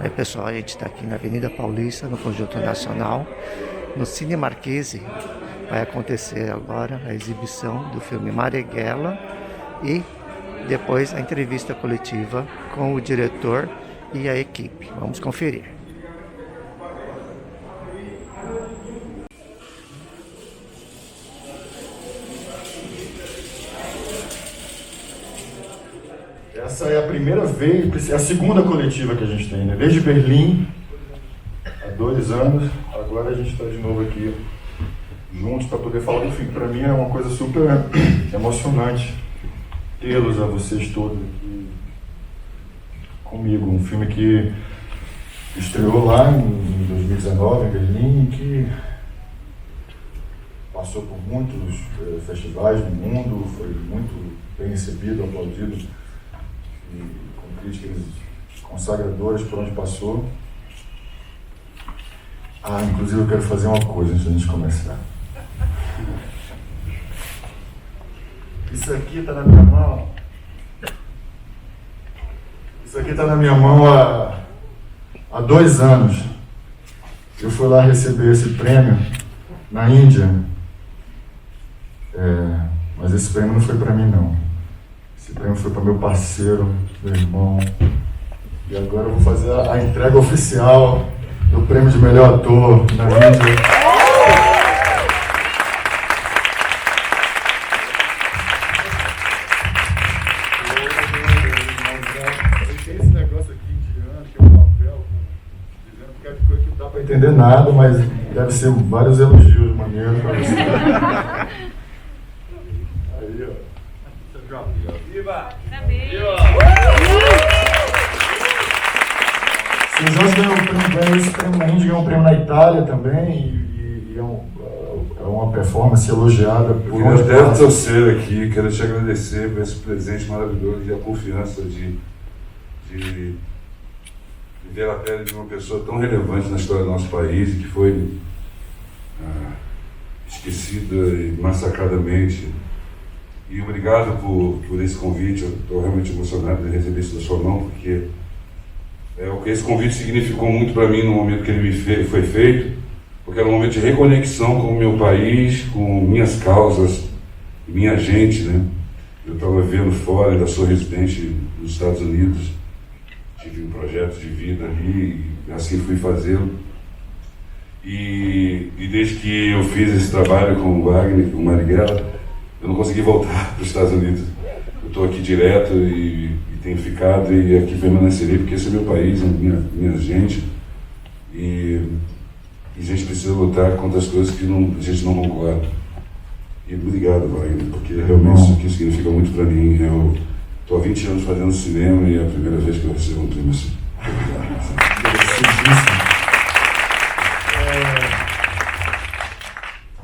Aí pessoal, a gente está aqui na Avenida Paulista, no Conjunto Nacional, no Cine Marquese. Vai acontecer agora a exibição do filme Marighella e depois a entrevista coletiva com o diretor e a equipe. Vamos conferir. Essa é a primeira vez, é a segunda coletiva que a gente tem, né? Desde Berlim, há 2 anos, agora a gente está de novo aqui juntos para poder falar do filme. Para mim é uma coisa super emocionante tê-los a vocês todos aqui comigo. Um filme que estreou lá em 2019 em Berlim e que passou por muitos festivais no mundo, foi muito bem recebido, aplaudido e com críticas consagradoras por onde passou. Inclusive eu quero fazer uma coisa antes da gente começar. Isso aqui está na minha mão. Isso aqui está na minha mão há 2 anos. Eu fui lá receber esse prêmio na Índia. Mas esse prêmio não foi para mim, não. Esse prêmio foi para meu parceiro, meu irmão. E agora eu vou fazer a entrega oficial do prêmio de melhor ator na Índia. Tem esse negócio aqui indiano, que é um papel, dizendo que é de coisa que não dá para entender nada, mas deve ser vários elogios maneiros para você. Aí, ó. Viva! Os Jorge ganhou esse prêmio na Índia, ganhou um prêmio na Itália também, e é uma performance elogiada por Eu quero torcer aqui, quero te agradecer por esse presente maravilhoso e a confiança de ver a pele de uma pessoa tão relevante na história do nosso país e que foi esquecida e massacradamente. E obrigado por esse convite. Eu estou realmente emocionado de receber isso da sua mão, porque o que esse convite significou muito para mim no momento que ele foi feito, porque era um momento de reconexão com o meu país, com minhas causas, minha gente, né? Eu estava vivendo fora, ainda sou residente nos Estados Unidos, tive um projeto de vida ali, e assim fui fazê-lo. E desde que eu fiz esse trabalho com o Wagner, com o Marighella, eu não consegui voltar para os Estados Unidos. Eu estou aqui direto e tenho ficado e aqui permanecerei, porque esse é meu país, minha gente. E a gente precisa lutar contra as coisas que a gente não concorda. E obrigado, Wagner, porque realmente isso aqui significa muito para mim. Eu estou há 20 anos fazendo cinema e é a primeira vez que eu recebo um prêmio assim.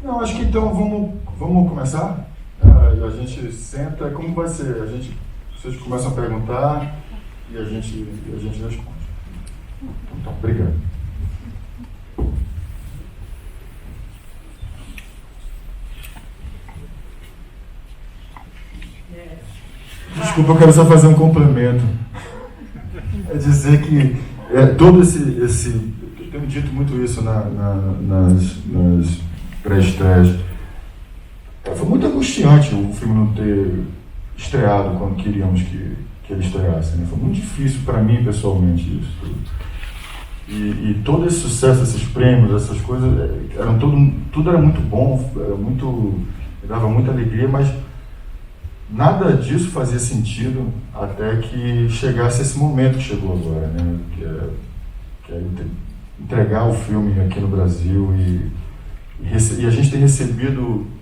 Não, acho que então vamos começar. A gente senta, como vai ser? Vocês começam a perguntar e a gente responde. Então, obrigado. Desculpa, eu quero só fazer um complemento. É dizer que todo esse eu tenho dito muito isso nas pré-estreias. Foi muito angustiante o filme não ter estreado quando queríamos que ele estreasse, né? Foi muito difícil para mim, pessoalmente, isso tudo. E todo esse sucesso, esses prêmios, essas coisas, tudo era muito bom, dava muita alegria, mas nada disso fazia sentido até que chegasse esse momento que chegou agora, né? Que é entregar o filme aqui no Brasil e a gente tem recebido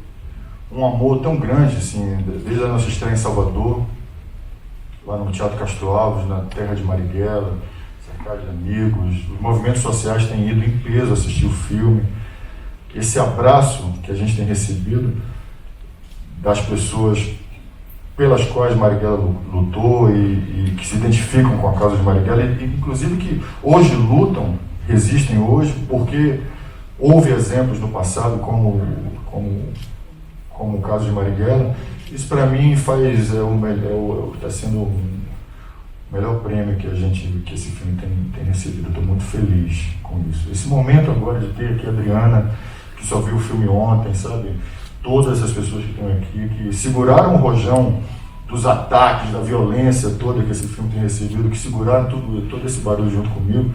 um amor tão grande, assim, desde a nossa estreia em Salvador, lá no Teatro Castro Alves, na terra de Marighella, cercado de amigos. Os movimentos sociais têm ido em peso assistir o filme. Esse abraço que a gente tem recebido das pessoas pelas quais Marighella lutou e que se identificam com a causa de Marighella, e inclusive que hoje lutam, resistem hoje, porque houve exemplos no passado como o caso de Marighella. Isso para mim está sendo melhor prêmio que esse filme tem recebido. Eu estou muito feliz com isso. Esse momento agora de ter aqui a Adriana, que só viu o filme ontem, sabe? Todas as pessoas que estão aqui, que seguraram o rojão dos ataques, da violência toda que esse filme tem recebido, que seguraram todo esse barulho junto comigo,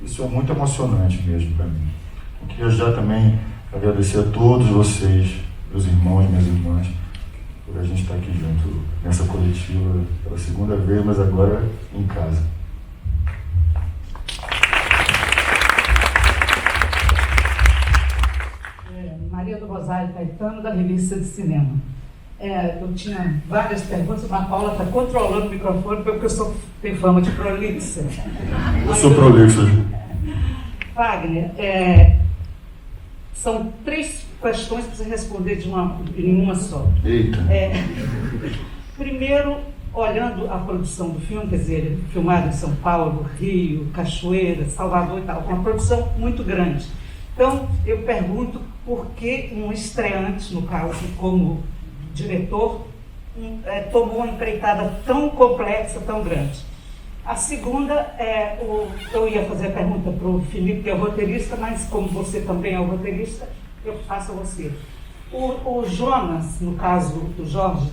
isso é muito emocionante mesmo para mim. Eu queria já também agradecer a todos vocês, meus irmãos e minhas irmãs, por a gente estar aqui junto nessa coletiva pela segunda vez, mas agora em casa. Maria do Rosário Caetano, da Revista de Cinema. Eu tinha várias perguntas, mas a Paula está controlando o microfone porque eu tenho fama de prolixa. Eu sou prolixa. Wagner, são 3 questões para você responder em uma só. Eita! Primeiro, olhando a produção do filme, quer dizer, filmado em São Paulo, Rio, Cachoeira, Salvador e tal, uma produção muito grande. Então, eu pergunto por que um estreante, no caso, como diretor, tomou uma empreitada tão complexa, tão grande. A segunda, eu ia fazer a pergunta para o Felipe, que é o roteirista, mas como você também é o roteirista, eu faço a você. O Jonas, no caso do Jorge,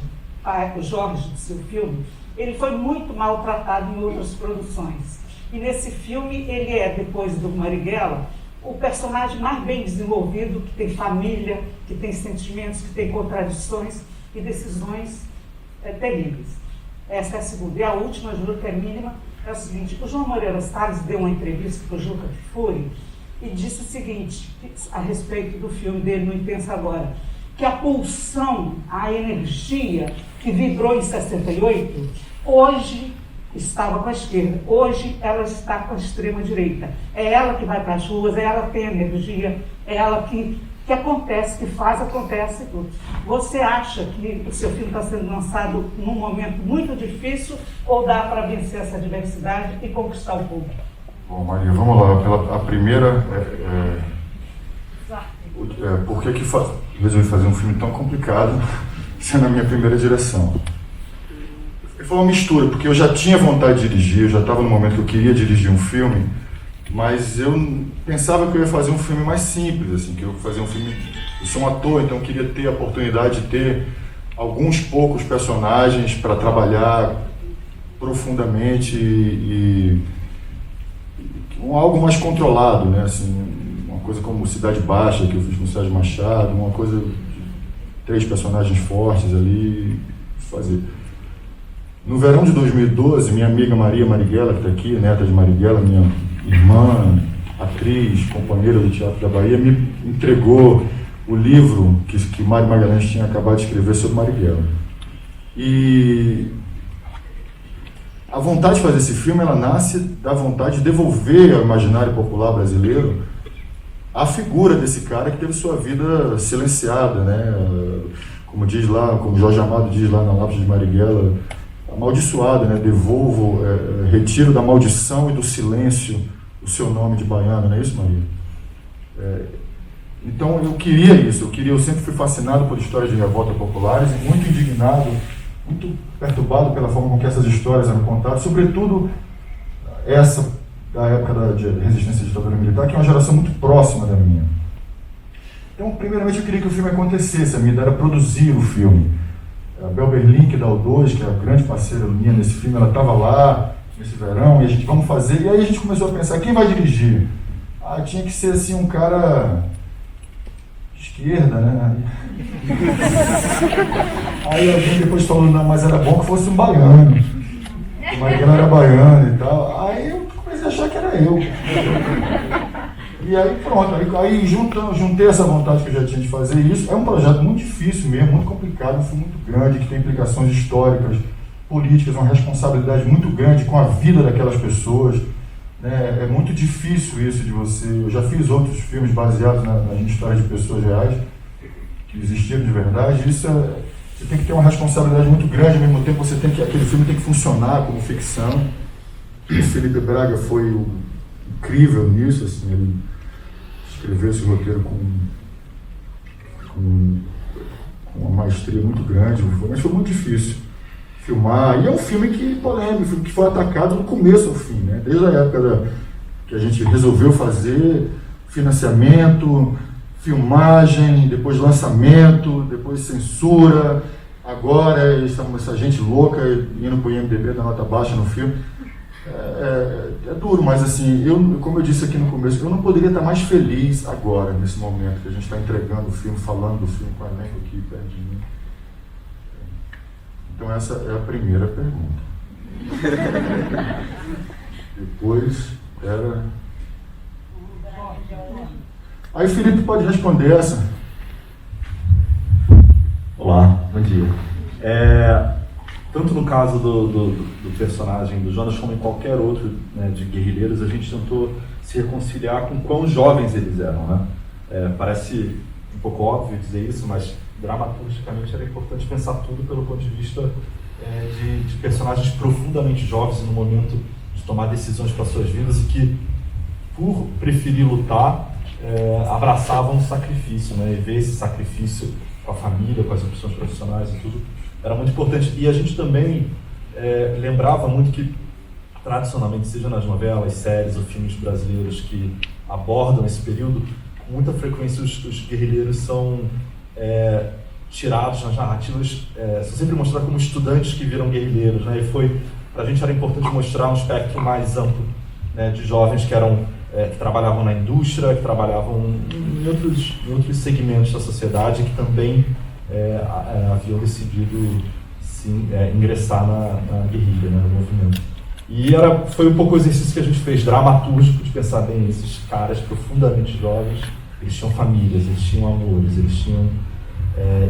o Jorge do seu filme, ele foi muito maltratado em outras produções. E nesse filme, ele é, depois do Marighella, o personagem mais bem desenvolvido, que tem família, que tem sentimentos, que tem contradições e decisões terríveis. Essa é a segunda. E a última, juro que é mínima, é o seguinte: o João Moreira Salles deu uma entrevista para o Juca Kfouri e disse o seguinte, a respeito do filme dele, No Intenso Agora, que a pulsão, a energia que vibrou em 68, hoje estava com a esquerda, hoje ela está com a extrema-direita. É ela que vai para as ruas, é ela que tem energia, é ela que acontece, que acontece tudo. Você acha que o seu filme está sendo lançado num momento muito difícil ou dá para vencer essa diversidade e conquistar o público? Bom, Maria, vamos lá. A primeira por que resolvi fazer um filme tão complicado sendo a minha primeira direção? Foi uma mistura, porque eu já tinha vontade de dirigir, eu já estava no momento que eu queria dirigir um filme, mas eu pensava que eu ia fazer um filme mais simples, assim, que eu ia fazer um filme... Eu sou um ator, então eu queria ter a oportunidade de ter alguns poucos personagens para trabalhar profundamente e algo mais controlado, né? Assim, uma coisa como Cidade Baixa, que eu fiz com o Sérgio Machado, uma coisa de 3 personagens fortes ali, fazer. No verão de 2012, minha amiga Maria Marighella, que está aqui, neta de Marighella, minha irmã, atriz, companheira do Teatro da Bahia, me entregou o livro que Mário Magalhães tinha acabado de escrever sobre Marighella. E a vontade de fazer esse filme, ela nasce da vontade de devolver ao imaginário popular brasileiro a figura desse cara que teve sua vida silenciada, né? Como diz lá, como Jorge Amado diz lá na Lápis de Marighella, amaldiçoado, né? Devolvo, retiro da maldição e do silêncio o seu nome de baiano, não é isso, Maria? Então eu queria isso, eu sempre fui fascinado por histórias de revolta populares e muito indignado, muito perturbado pela forma com que essas histórias eram contadas, sobretudo essa da época da resistência à ditadura militar, que é uma geração muito próxima da minha. Então, primeiramente, eu queria que o filme acontecesse, a minha ideia era produzir o filme. A Bel Berlin, que dá o 2, que é a grande parceira minha nesse filme, ela estava lá nesse verão, e a gente, vamos fazer, e aí a gente começou a pensar, quem vai dirigir? Tinha que ser assim um cara de esquerda, né? Aí alguém depois falou, não, mas era bom que fosse um baiano. O Marighella era baiano e tal. Aí eu comecei a achar que era eu. E aí pronto, aí juntei essa vontade que eu já tinha de fazer isso. É um projeto muito difícil mesmo, muito complicado, um filme muito grande, que tem implicações históricas, políticas, uma responsabilidade muito grande com a vida daquelas pessoas. É muito difícil isso de você... Eu já fiz outros filmes baseados nas histórias de pessoas reais, que existiram de verdade. Isso você tem que ter uma responsabilidade muito grande, ao mesmo tempo aquele filme tem que funcionar como ficção. O Felipe Braga foi incrível nisso, assim, ele escreveu esse roteiro com uma maestria muito grande, mas foi muito difícil. filmar. E é um filme polêmico, um filme que foi atacado do começo ao fim, né? Desde a época que a gente resolveu fazer financiamento, filmagem, depois lançamento, depois censura. Agora estamos essa gente louca indo para o IMDb da nota baixa no filme. É duro, mas assim, como eu disse aqui no começo, eu não poderia estar mais feliz agora, nesse momento que a gente está entregando o filme, falando do filme com o elenco aqui perto de mim. Então essa é a primeira pergunta. Depois era... Aí o Felipe pode responder essa. Olá, bom dia. Tanto no caso do personagem do Jonas, como em qualquer outro, né, de Guerrilheiros, a gente tentou se reconciliar com quão jovens eles eram, né? Parece um pouco óbvio dizer isso, mas dramaturgicamente era importante pensar tudo pelo ponto de vista de personagens profundamente jovens no momento de tomar decisões para suas vidas e que, por preferir lutar, abraçavam o sacrifício, né? E ver esse sacrifício com a família, com as opções profissionais e tudo, era muito importante. E a gente também lembrava muito que, tradicionalmente, seja nas novelas, séries ou filmes brasileiros que abordam esse período, com muita frequência os guerrilheiros são tirados nas narrativas, são sempre mostrados como estudantes que viram guerrilheiros, né? E para a gente era importante mostrar um espectro mais amplo, né, de jovens que eram que trabalhavam na indústria, que trabalhavam em outros segmentos da sociedade, que também haviam decidido ingressar na guerrilha, né, no movimento. E foi um pouco o exercício que a gente fez, dramatúrgico, de pensar bem, esses caras profundamente jovens, eles tinham famílias, eles tinham amores, eles tinham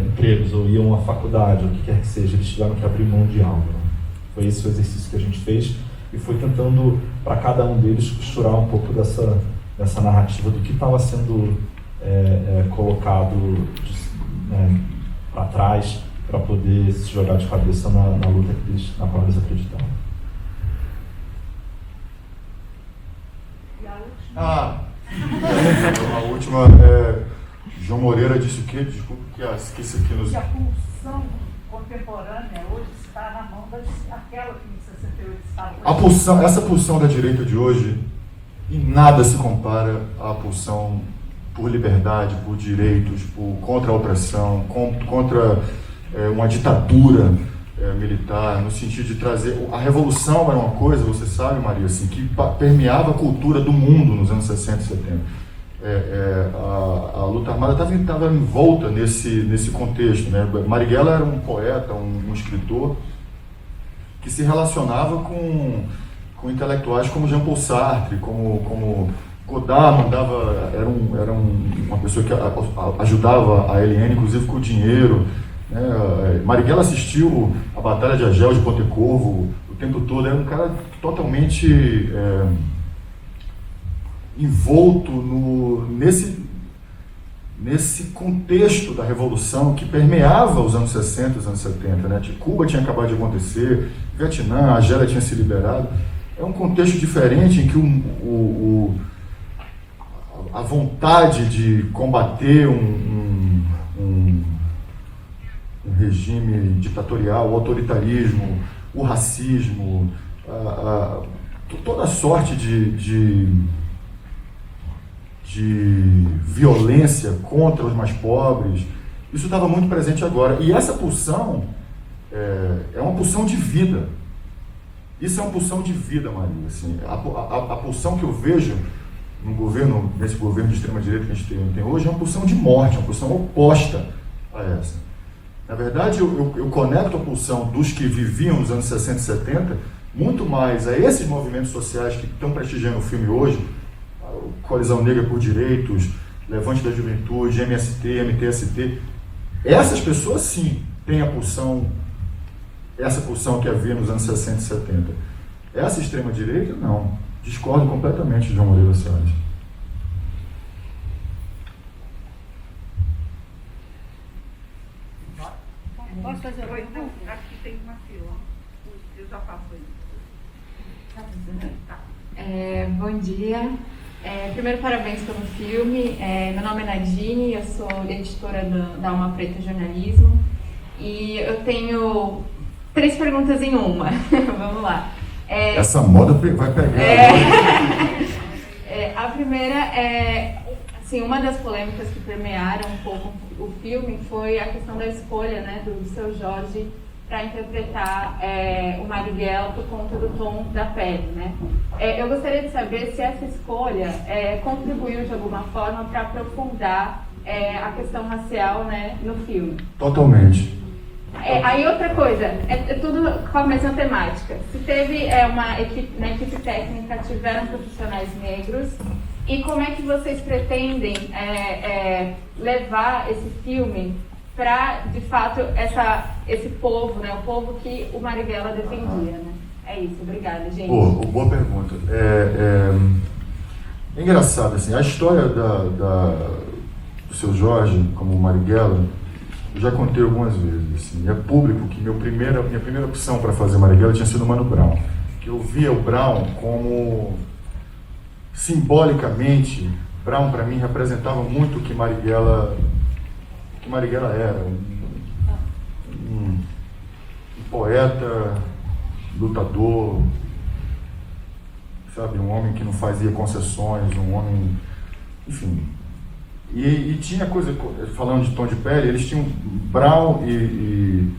empregos, ou iam à faculdade, ou o que quer que seja, eles tiveram que abrir mão de algo, né? Foi esse o exercício que a gente fez, e foi tentando, para cada um deles, costurar um pouco dessa narrativa do que estava sendo colocado para trás, para poder se jogar de cabeça na luta na qual eles acreditavam. E a última? A última João Moreira disse o quê? Desculpa que esqueci aqui nos... Que a pulsão contemporânea hoje está na mão daquela que em 68 estava... Essa pulsão da direita de hoje em nada se compara à pulsão por liberdade, por direitos, contra a opressão, contra uma ditadura militar, no sentido de trazer... A revolução era uma coisa, você sabe, Maria, assim, que permeava a cultura do mundo nos anos 60 e 70. A luta armada estava envolta nesse contexto, né? Marighella era um poeta, um escritor que se relacionava com intelectuais como Jean-Paul Sartre, como Godard era uma pessoa que ajudava a Eliane, inclusive com o dinheiro, né? Marighella assistiu a Batalha de Argel de Pontecorvo o tempo todo, era um cara totalmente envolto nesse contexto da Revolução que permeava os anos 60 e os anos 70, né? Cuba tinha acabado de acontecer, Vietnã, a Argélia tinha se liberado. É um contexto diferente em que a vontade de combater um regime ditatorial, o autoritarismo, o racismo, toda sorte de violência contra os mais pobres, isso estava muito presente agora. E essa pulsão é uma pulsão de vida. Isso é uma pulsão de vida, Maria. Assim, a pulsão que eu vejo nesse governo de extrema-direita que a gente tem hoje é uma pulsão de morte, uma pulsão oposta a essa. Na verdade, eu conecto a pulsão dos que viviam nos anos 60 e 70 muito mais a esses movimentos sociais que estão prestigiando o filme hoje, Coalizão Negra por Direitos, Levante da Juventude, MST, MTST. Essas pessoas, sim, têm essa pulsão que havia nos anos 60 e 70. Essa extrema-direita, não. Discordo completamente de João Moreira Salles. Posso fazer uma pergunta? Aqui tem uma fila. Eu já passo aí. Bom dia. Primeiro, parabéns pelo filme. Meu nome é Nadine, eu sou editora da Alma Preta Jornalismo. E eu tenho 3 perguntas em uma. Vamos lá. Essa moda vai pegar. A primeira é, assim, uma das polêmicas que permearam um pouco o filme foi a questão da escolha, né, do Seu Jorge para interpretar o Marighella por conta do tom da pele, né? Eu gostaria de saber se essa escolha contribuiu de alguma forma para aprofundar a questão racial, né, no filme. Totalmente. Aí outra coisa, tudo com a mesma temática. Se teve uma equipe, na equipe técnica tiveram profissionais negros, e como é que vocês pretendem levar esse filme para, de fato, esse povo, né, o povo que o Marighella defendia, né? É isso, obrigada, gente. Boa pergunta. É engraçado, assim, a história do Seu Jorge como Marighella, eu já contei algumas vezes, assim, é público que minha primeira opção para fazer Marighella tinha sido o Mano Brown, que eu via o Brown como, simbolicamente, Brown para mim representava muito o que Marighella era, um poeta, lutador, sabe, um homem que não fazia concessões, um homem, enfim. E tinha coisa, falando de tom de pele, eles tinham, Brown e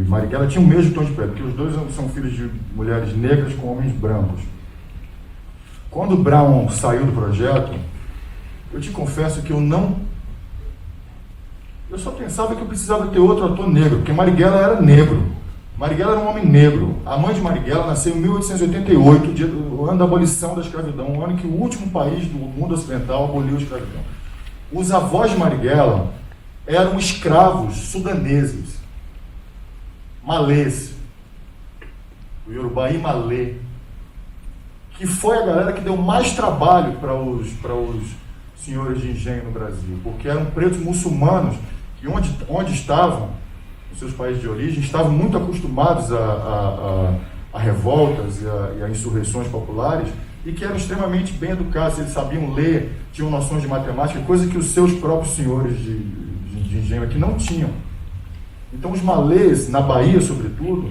Marighella tinham o mesmo tom de pele, porque os dois são filhos de mulheres negras com homens brancos. Quando Brown saiu do projeto, eu te confesso que eu só pensava que eu precisava ter outro ator negro, porque Marighella era negro. Marighella era um homem negro. A mãe de Marighella nasceu em 1888, o ano da abolição da escravidão, o ano que o último país do mundo ocidental aboliu a escravidão. Os avós de Marighella eram escravos sudaneses, malês, o Yorubá e Malê, que foi a galera que deu mais trabalho para os senhores de engenho no Brasil, porque eram pretos muçulmanos que onde estavam, nos seus países de origem, estavam muito acostumados a revoltas e a insurreições populares, e que eram extremamente bem educados, eles sabiam ler, tinham noções de matemática, coisa que os seus próprios senhores de engenho aqui não tinham. Então os malês, na Bahia sobretudo,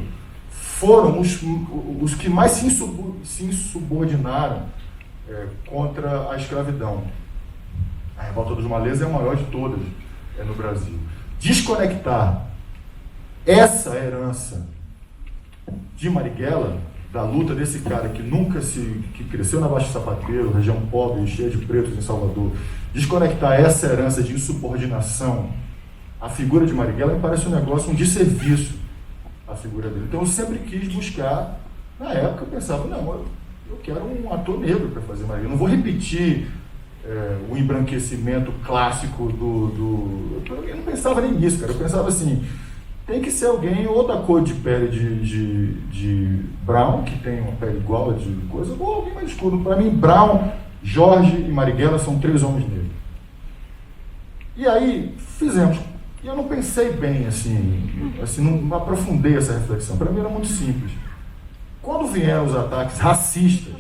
foram os que mais se insubordinaram contra a escravidão. A revolta dos malês é a maior de todas no Brasil. Desconectar essa herança de Marighella, da luta desse cara que cresceu na Baixa Sapateiro, região pobre, cheia de pretos em Salvador, desconectar essa herança de insubordinação à figura de Marighella me parece um desserviço à figura dele. Então eu sempre quis buscar, na época eu pensava, não, eu quero um ator negro para fazer Marighella, eu não vou repetir o embranquecimento clássico eu não pensava nem nisso, cara, eu pensava assim, tem que ser alguém ou da cor de pele de Brown, que tem uma pele igual a de coisa, ou alguém mais escuro. Para mim, Brown, Jorge e Marighella são 3 homens negros. E aí, fizemos. E eu não pensei bem, assim não aprofundei essa reflexão. Para mim era muito simples. Quando vieram os ataques racistas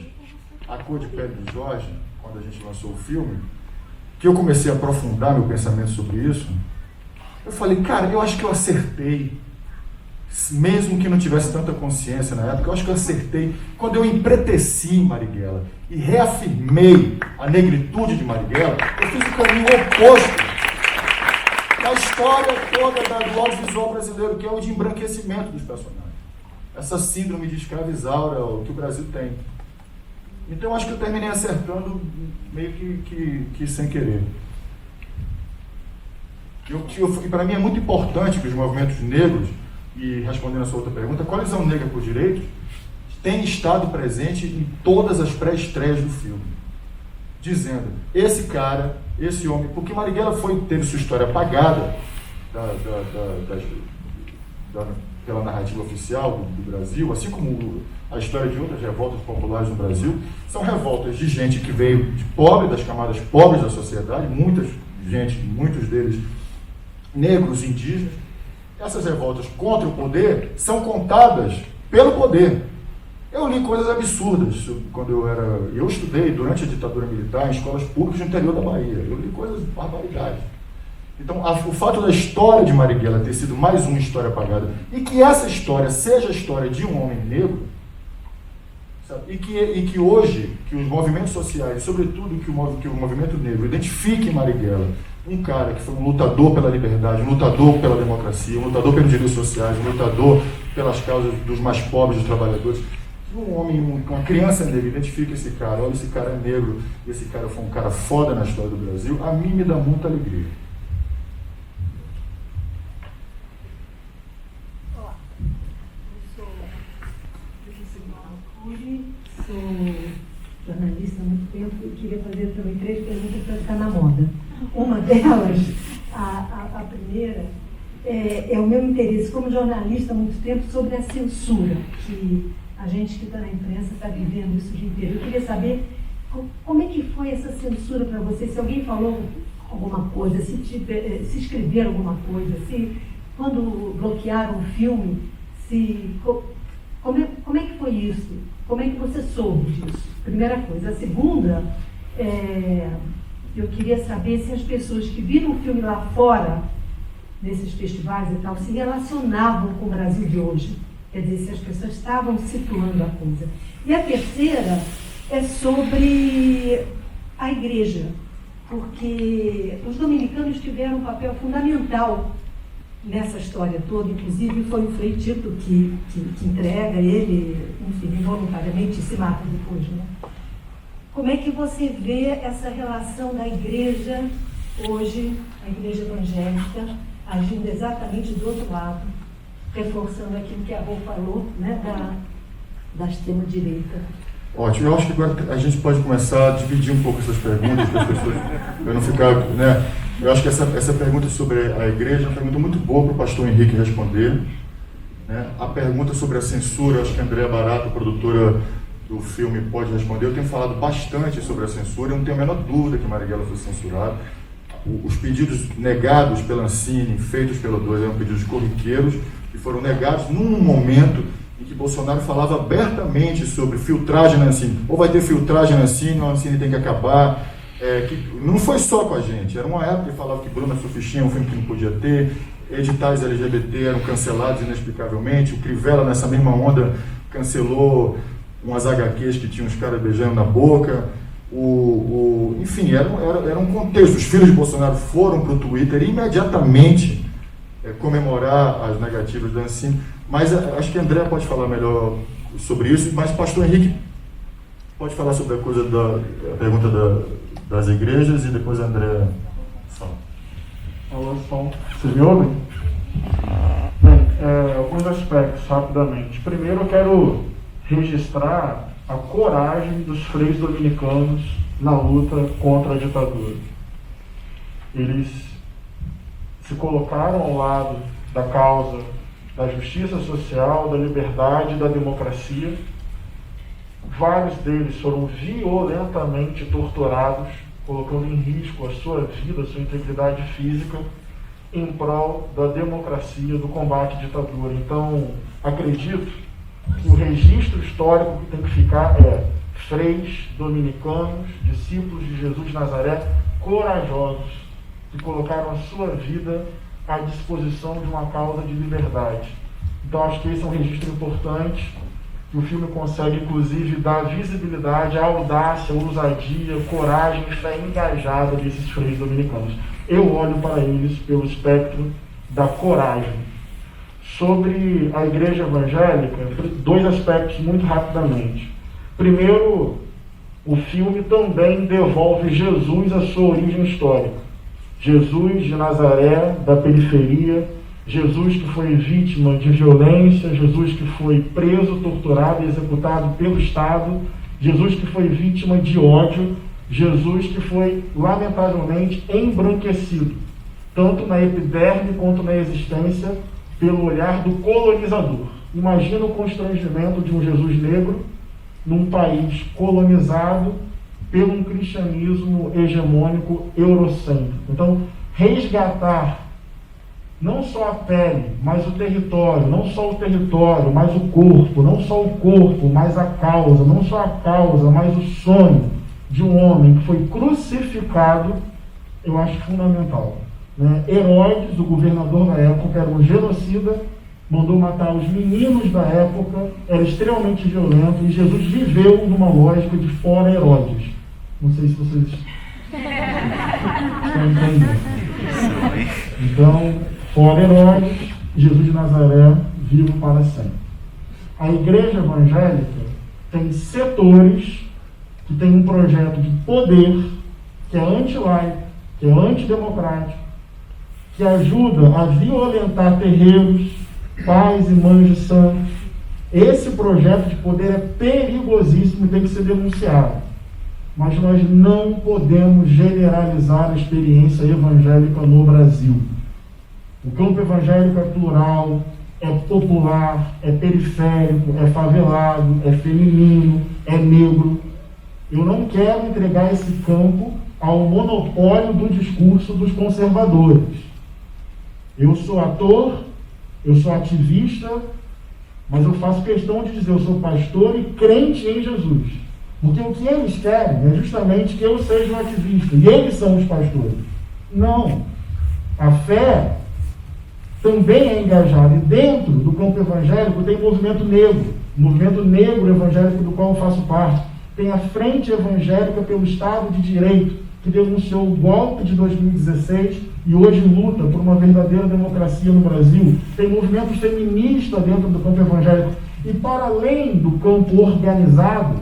à cor de pele de Jorge, quando a gente lançou o filme, que eu comecei a aprofundar meu pensamento sobre isso, eu falei, cara, eu acho que eu acertei, mesmo que não tivesse tanta consciência na época, eu acho que eu acertei quando eu empreteci Marighella e reafirmei a negritude de Marighella. Eu fiz o caminho oposto da história toda do audiovisual brasileiro, que é o de embranquecimento dos personagens. Essa síndrome de escravizaura que o Brasil tem. Então eu acho que eu terminei acertando meio que sem querer. E para mim é muito importante que os movimentos negros, e respondendo a sua outra pergunta, a Coalizão Negra por Direitos tem estado presente em todas as pré-estreias do filme, dizendo, esse cara, esse homem, porque Marighella teve sua história apagada pela narrativa oficial do Brasil, assim como a história de outras revoltas populares no Brasil, são revoltas de gente que veio de pobre, das camadas pobres da sociedade, muitos deles negros, indígenas. Essas revoltas contra o poder são contadas pelo poder. Eu li coisas absurdas quando eu estudei durante a ditadura militar em escolas públicas no interior da Bahia. Eu li coisas barbaridades. Então, o fato da história de Marighella ter sido mais uma história apagada, e que essa história seja a história de um homem negro, sabe? E que hoje, que os movimentos sociais, sobretudo que o movimento negro, identifique Marighella, um cara que foi um lutador pela liberdade, um lutador pela democracia, um lutador pelos direitos sociais, um lutador pelas causas dos mais pobres, dos trabalhadores. Um homem, uma criança negra, identifica esse cara, olha, esse cara é negro, esse cara foi um cara foda na história do Brasil, a mim me dá muita alegria. Olá, eu sou jornalista há muito tempo e queria fazer também 3 perguntas para ficar na moda. Uma delas, a primeira, é o meu interesse como jornalista há muito tempo sobre a censura, que a gente que está na imprensa está vivendo isso o dia inteiro. Eu queria saber como é que foi essa censura para você, se alguém falou alguma coisa, se escreveram alguma coisa, se quando bloquearam o filme, como é que foi isso? Como é que você soube disso? Primeira coisa. A segunda, eu queria saber se as pessoas que viram o filme lá fora, nesses festivais e tal, se relacionavam com o Brasil de hoje. Quer dizer, se as pessoas estavam situando a coisa. E a terceira é sobre a igreja, porque os dominicanos tiveram um papel fundamental nessa história toda, inclusive foi o Frei Tito que entrega ele, enfim, involuntariamente se mata depois, né? Como é que você vê essa relação da igreja hoje, a igreja evangélica, agindo exatamente do outro lado, reforçando aquilo que a Rô falou, né, da extrema-direita? Ótimo, eu acho que agora a gente pode começar a dividir um pouco essas perguntas para as pessoas, para não ficar, né? Eu acho que essa pergunta sobre a igreja é uma pergunta muito boa para o pastor Henrique responder, né? A pergunta sobre a censura, acho que a Andréa Barato, produtora do filme, pode responder. Eu tenho falado bastante sobre a censura, eu não tenho a menor dúvida que Marighella foi censurado. Os pedidos negados pela Ancine, feitos pela 2, eram pedidos corriqueiros, que foram negados num momento em que Bolsonaro falava abertamente sobre filtragem na Ancine. Ou vai ter filtragem na Ancine, ou a Ancine tem que acabar. Que não foi só com a gente, era uma época que falava que Bruna Surfistinha é um filme que não podia ter, editais LGBT eram cancelados inexplicavelmente, o Crivella, nessa mesma onda, cancelou umas HQs que tinham os caras beijando na boca. Enfim, era um contexto. Os filhos de Bolsonaro foram para o Twitter imediatamente comemorar as negativas da Ancine, mas acho que a André pode falar melhor sobre isso, mas o pastor Henrique pode falar sobre a coisa da pergunta das igrejas e depois a André fala. Alô, som. Vocês me ouvem? Bem, alguns aspectos, rapidamente. Primeiro, eu quero registrar a coragem dos freios dominicanos na luta contra a ditadura. Eles se colocaram ao lado da causa da justiça social, da liberdade e da democracia. Vários deles foram violentamente torturados, colocando em risco a sua vida, a sua integridade física, em prol da democracia, do combate à ditadura. Então, acredito que o registro histórico que tem que ficar é freis dominicanos, discípulos de Jesus de Nazaré, corajosos, que colocaram a sua vida à disposição de uma causa de liberdade. Então, acho que esse é um registro importante, que o filme consegue, inclusive, dar visibilidade à audácia, à ousadia, coragem, fé engajada desses freis dominicanos. Eu olho para eles pelo espectro da coragem. Sobre a igreja evangélica, 2 aspectos muito rapidamente. Primeiro, o filme também devolve Jesus à sua origem histórica. Jesus de Nazaré, da periferia, Jesus que foi vítima de violência, Jesus que foi preso, torturado e executado pelo Estado, Jesus que foi vítima de ódio, Jesus que foi, lamentavelmente, embranquecido, tanto na epiderme quanto na existência, pelo olhar do colonizador. Imagina o constrangimento de um Jesus negro num país colonizado pelo um cristianismo hegemônico eurocêntrico. Então, resgatar não só a pele, mas o território, não só o território, mas o corpo, não só o corpo, mas a causa, não só a causa, mas o sonho de um homem que foi crucificado, eu acho fundamental. né? Herodes, o governador da época, era um genocida, mandou matar os meninos da época, era extremamente violento, e Jesus viveu numa lógica de fora Herodes. Não sei se vocês estão entendendo. Então, fora Herodes, Jesus de Nazaré, vivo para sempre. A igreja evangélica tem setores que tem um projeto de poder que é anti-laico, que é antidemocrático, que ajuda a violentar terreiros, pais e mães de santos. Esse projeto de poder é perigosíssimo e tem que ser denunciado. Mas nós não podemos generalizar a experiência evangélica no Brasil. O campo evangélico é plural, é popular, é periférico, é favelado, é feminino, é negro. Eu não quero entregar esse campo ao monopólio do discurso dos conservadores. Eu sou ator, eu sou ativista, mas eu faço questão de dizer, eu sou pastor e crente em Jesus. Porque o que eles querem é justamente que eu seja um ativista, e eles são os pastores. Não. A fé também é engajada, e dentro do campo evangélico tem movimento negro evangélico do qual eu faço parte. Tem a Frente Evangélica pelo Estado de Direito, que denunciou o golpe de 2016 e hoje luta por uma verdadeira democracia no Brasil. Tem movimento feminista dentro do campo evangélico. E para além do campo organizado,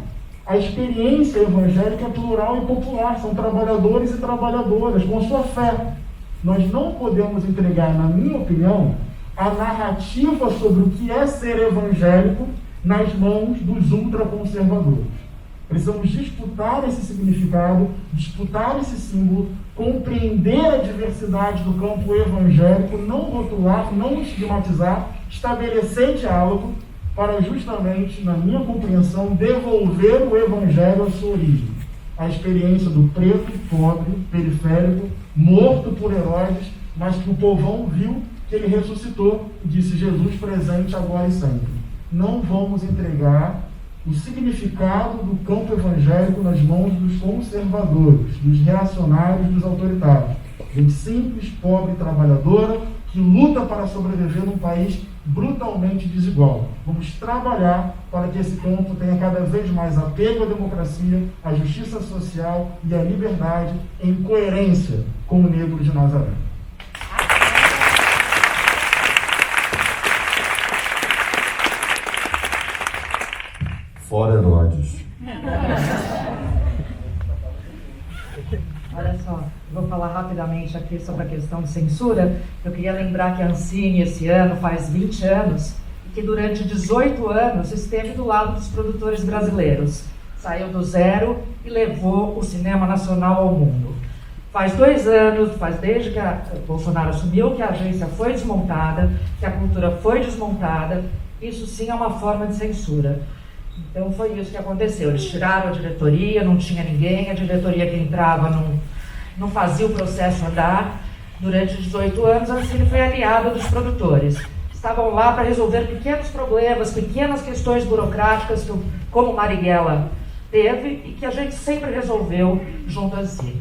a experiência evangélica é plural e popular. São trabalhadores e trabalhadoras com sua fé. Nós não podemos entregar, na minha opinião, a narrativa sobre o que é ser evangélico nas mãos dos ultraconservadores. Precisamos disputar esse significado, disputar esse símbolo, compreender a diversidade do campo evangélico, não rotular, não estigmatizar, estabelecer diálogo para justamente, na minha compreensão, devolver o evangelho à sua origem. A experiência do preto, pobre, periférico, morto por Herodes, mas que o povão viu que ele ressuscitou e disse: Jesus presente agora e sempre. Não vamos entregar o significado do campo evangélico nas mãos dos conservadores, dos reacionários, dos autoritários. Gente simples, pobre, trabalhadora, que luta para sobreviver num país brutalmente desigual. Vamos trabalhar para que esse campo tenha cada vez mais apego à democracia, à justiça social e à liberdade, em coerência com o negro de Nazaré. Fora Herodes. Olha só, vou falar rapidamente aqui sobre a questão de censura. Eu queria lembrar que a Ancine esse ano faz 20 anos e que durante 18 anos esteve do lado dos produtores brasileiros. Saiu do zero e levou o cinema nacional ao mundo. Faz 2 anos, desde que Bolsonaro assumiu, que a agência foi desmontada, que a cultura foi desmontada. Isso sim é uma forma de censura. Então foi isso que aconteceu. Eles tiraram a diretoria, não tinha ninguém, a diretoria que entrava não fazia o processo andar. Durante 18 anos, a Ancine foi aliada dos produtores. Estavam lá para resolver pequenos problemas, pequenas questões burocráticas, como Marighella teve, e que a gente sempre resolveu junto à Ancine.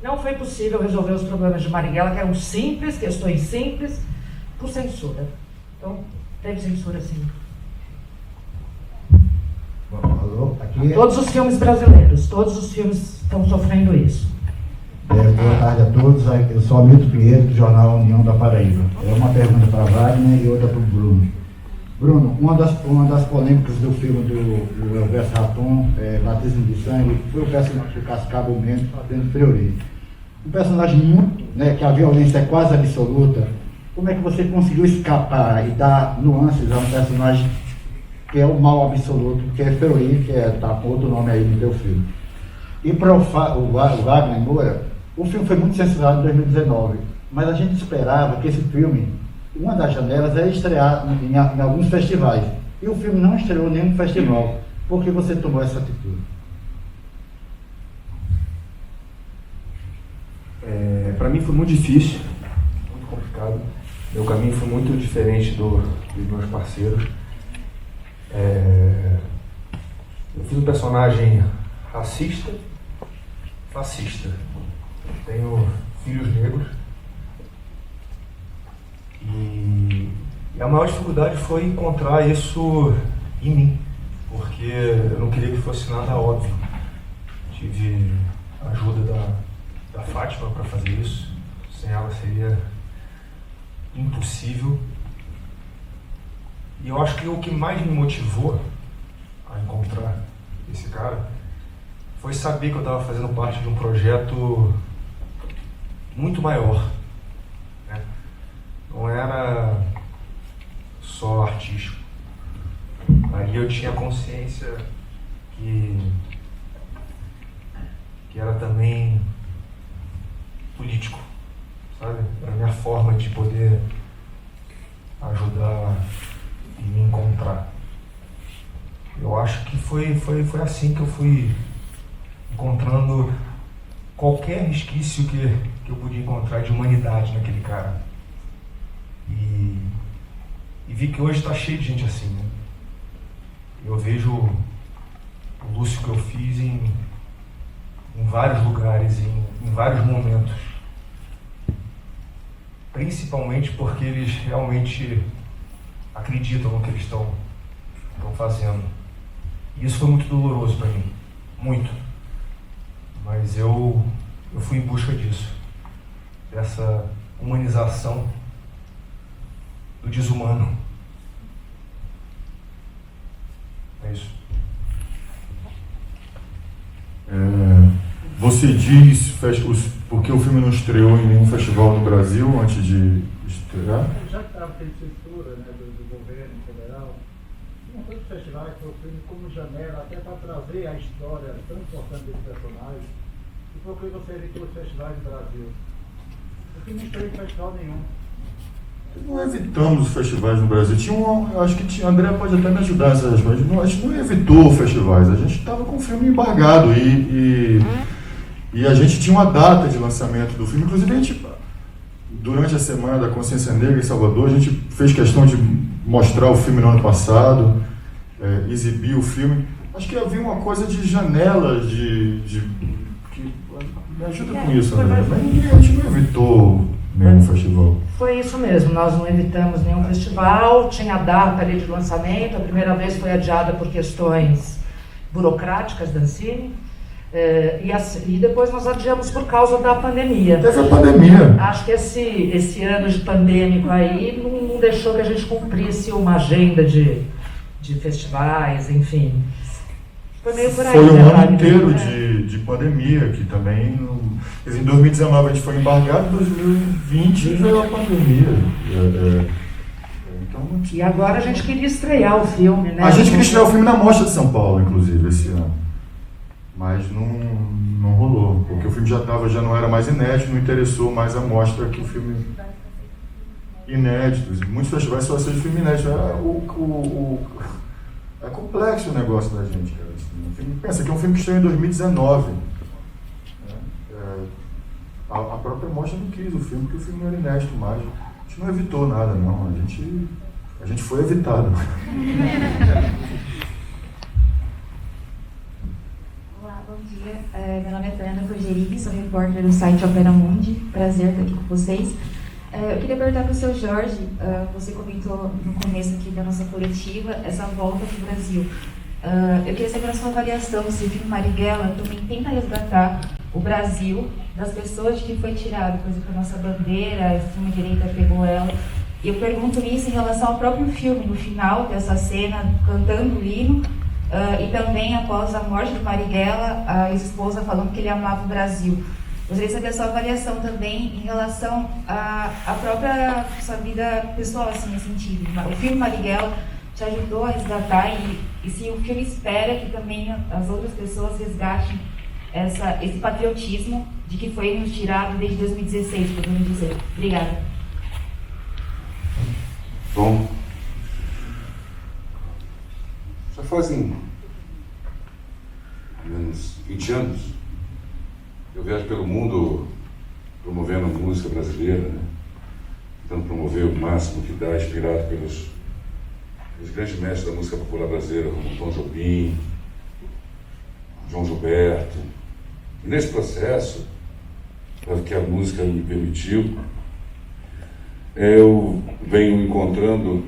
Não foi possível resolver os problemas de Marighella, que eram simples, questões simples, por censura. Então, teve censura sim. Aqui Todos os filmes brasileiros, todos os filmes estão sofrendo isso. Boa tarde a todos. Eu sou Hamilton Pinheiro, do jornal União da Paraíba. É uma pergunta para Wagner e outra para o Bruno. Bruno, uma das polêmicas do filme do Elvis Raton, Batismo de Sangue, foi o personagem do Cascabo Mendes fazendo Fleury. Um personagem muito, que a violência é quase absoluta. Como é que você conseguiu escapar e dar nuances a um personagem que é o mal absoluto, que é Fleury, que está com outro nome aí no teu filme? E para o Wagner Moura, o filme foi muito censurado em 2019, mas a gente esperava que esse filme, uma das janelas, ia estrear em alguns festivais. E o filme não estreou em nenhum festival. Por que você tomou essa atitude? Para mim foi muito difícil, muito complicado. Meu caminho foi muito diferente dos meus parceiros. Eu fiz um personagem racista, fascista. Tenho filhos negros E a maior dificuldade foi encontrar isso em mim, porque eu não queria que fosse nada óbvio. Tive a ajuda da Fátima para fazer isso, sem ela seria impossível. E eu acho que o que mais me motivou a encontrar esse cara foi saber que eu estava fazendo parte de um projeto muito maior, né? Não era só artístico. Aí eu tinha consciência que era também político, sabe? Era a minha forma de poder ajudar e me encontrar. Eu acho que foi assim que eu fui encontrando qualquer resquício que eu podia encontrar de humanidade naquele cara. E vi que hoje está cheio de gente assim, né? Eu vejo o Lúcio que eu fiz em vários lugares, em vários momentos. Principalmente porque eles realmente acreditam no que eles estão fazendo. E isso foi muito doloroso para mim, muito. Mas eu fui em busca disso, dessa humanização do desumano. É isso. Você diz porque o filme não estreou em nenhum festival no Brasil antes de estrear? Já que estava tendo censura, né, do governo federal, não foi dos festivais, foi o filme como janela, até para trazer a história tão importante desse personagem. E por que você evitou os festivais do Brasil? O filme não estreou em festival nenhum. Não evitamos os festivais no Brasil. Eu acho que André pode até me ajudar nessas coisas. A gente não evitou festivais, a gente estava com o filme embargado e a gente tinha uma data de lançamento do filme. Inclusive, a gente, durante a Semana da Consciência Negra em Salvador, a gente fez questão de mostrar o filme no ano passado, exibir o filme. Acho que havia uma coisa de janelas, me ajuda com isso, André. Mas a gente não evitou nenhum festival. Foi isso mesmo, nós não evitamos nenhum festival, tinha a data ali de lançamento, a primeira vez foi adiada por questões burocráticas da Ancine, e depois nós adiamos por causa da pandemia. Teve a pandemia. Acho que esse ano de pandêmico aí não deixou que a gente cumprisse uma agenda de festivais, enfim. Foi meio por aí. Foi um ano inteiro de pandemia, que também... Em 2019 a gente foi embargado, em 2020 veio a pandemia. Então, e agora a gente queria estrear o filme, né? A gente queria estrear o filme na Mostra de São Paulo, inclusive, esse ano. Mas não rolou, porque o filme já não era mais inédito, não interessou mais a mostra que o filme... Inéditos. Muitos festivais só aceitam filme inédito. É complexo o negócio da gente, cara. Pensa que é um filme que estreou em 2019. A própria mostra não quis o filme, porque o filme não era inédito mais. A gente não evitou nada, não. A gente foi evitado. Olá, bom dia. Meu nome é Fernanda Forgerini, sou repórter do site Opera Mundi. Prazer estar aqui com vocês. Eu queria perguntar para o seu Jorge, você comentou no começo aqui da nossa coletiva, essa volta para o Brasil. Eu queria saber a sua avaliação se o filme Marighella também tenta resgatar o Brasil das pessoas de que foi tirado, por exemplo, a nossa bandeira, a extrema-direita pegou ela. E eu pergunto isso em relação ao próprio filme, no final dessa cena, cantando o hino, e também após a morte do Marighella, a ex-esposa falando que ele amava o Brasil. Gostaria de saber a sua avaliação também em relação à própria sua vida pessoal, assim, nesse sentido. O filme Marighella te ajudou a resgatar e se o filme espera que também as outras pessoas resgatem esse patriotismo de que foi nos tirado desde 2016, podemos dizer. Obrigada. Bom, já fazem menos 20 anos eu viajo pelo mundo promovendo a música brasileira, né? Tentando promover o máximo que dá, inspirado pelos grandes mestres da música popular brasileira, como Tom Jobim, João Gilberto. E nesse processo, que a música me permitiu, eu venho encontrando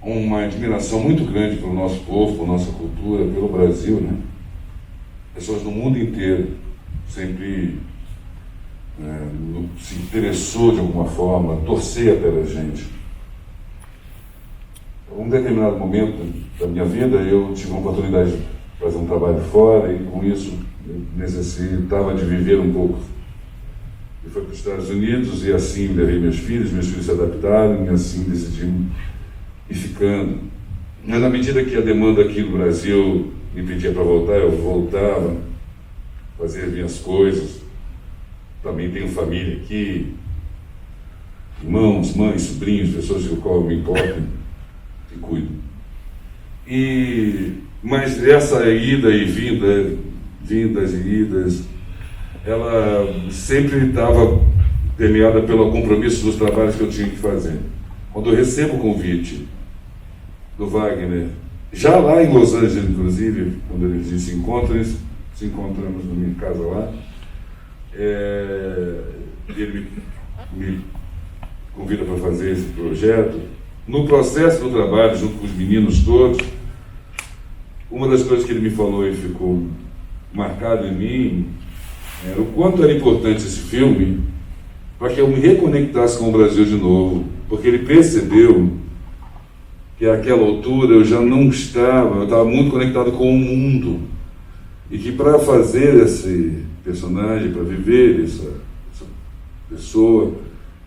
uma admiração muito grande pelo nosso povo, por nossa cultura, pelo Brasil, né? Pessoas do mundo inteiro sempre se interessou de alguma forma, torcer pela gente. Em um determinado momento da minha vida, eu tive a oportunidade de fazer um trabalho fora e com isso eu necessitava de viver um pouco. Eu fui para os Estados Unidos e assim levei meus filhos se adaptaram e assim decidimos ir ficando. Mas na medida que a demanda aqui no Brasil me pedia para voltar, eu voltava, fazia as minhas coisas. Também tenho família aqui, irmãos, mães, sobrinhos, pessoas com qual eu me importo e cuido. Mas essa ida e vindas e idas, ela sempre estava permeada pelo compromisso dos trabalhos que eu tinha que fazer. Quando eu recebo o convite do Wagner, já lá em Los Angeles, inclusive, quando eles se encontramos na minha casa lá, ele me convida para fazer esse projeto. No processo do trabalho, junto com os meninos todos, uma das coisas que ele me falou e ficou marcado em mim era o quanto era importante esse filme para que eu me reconectasse com o Brasil de novo, porque ele percebeu que àquela altura eu estava muito conectado com o mundo, e que para fazer esse personagem, para viver essa pessoa,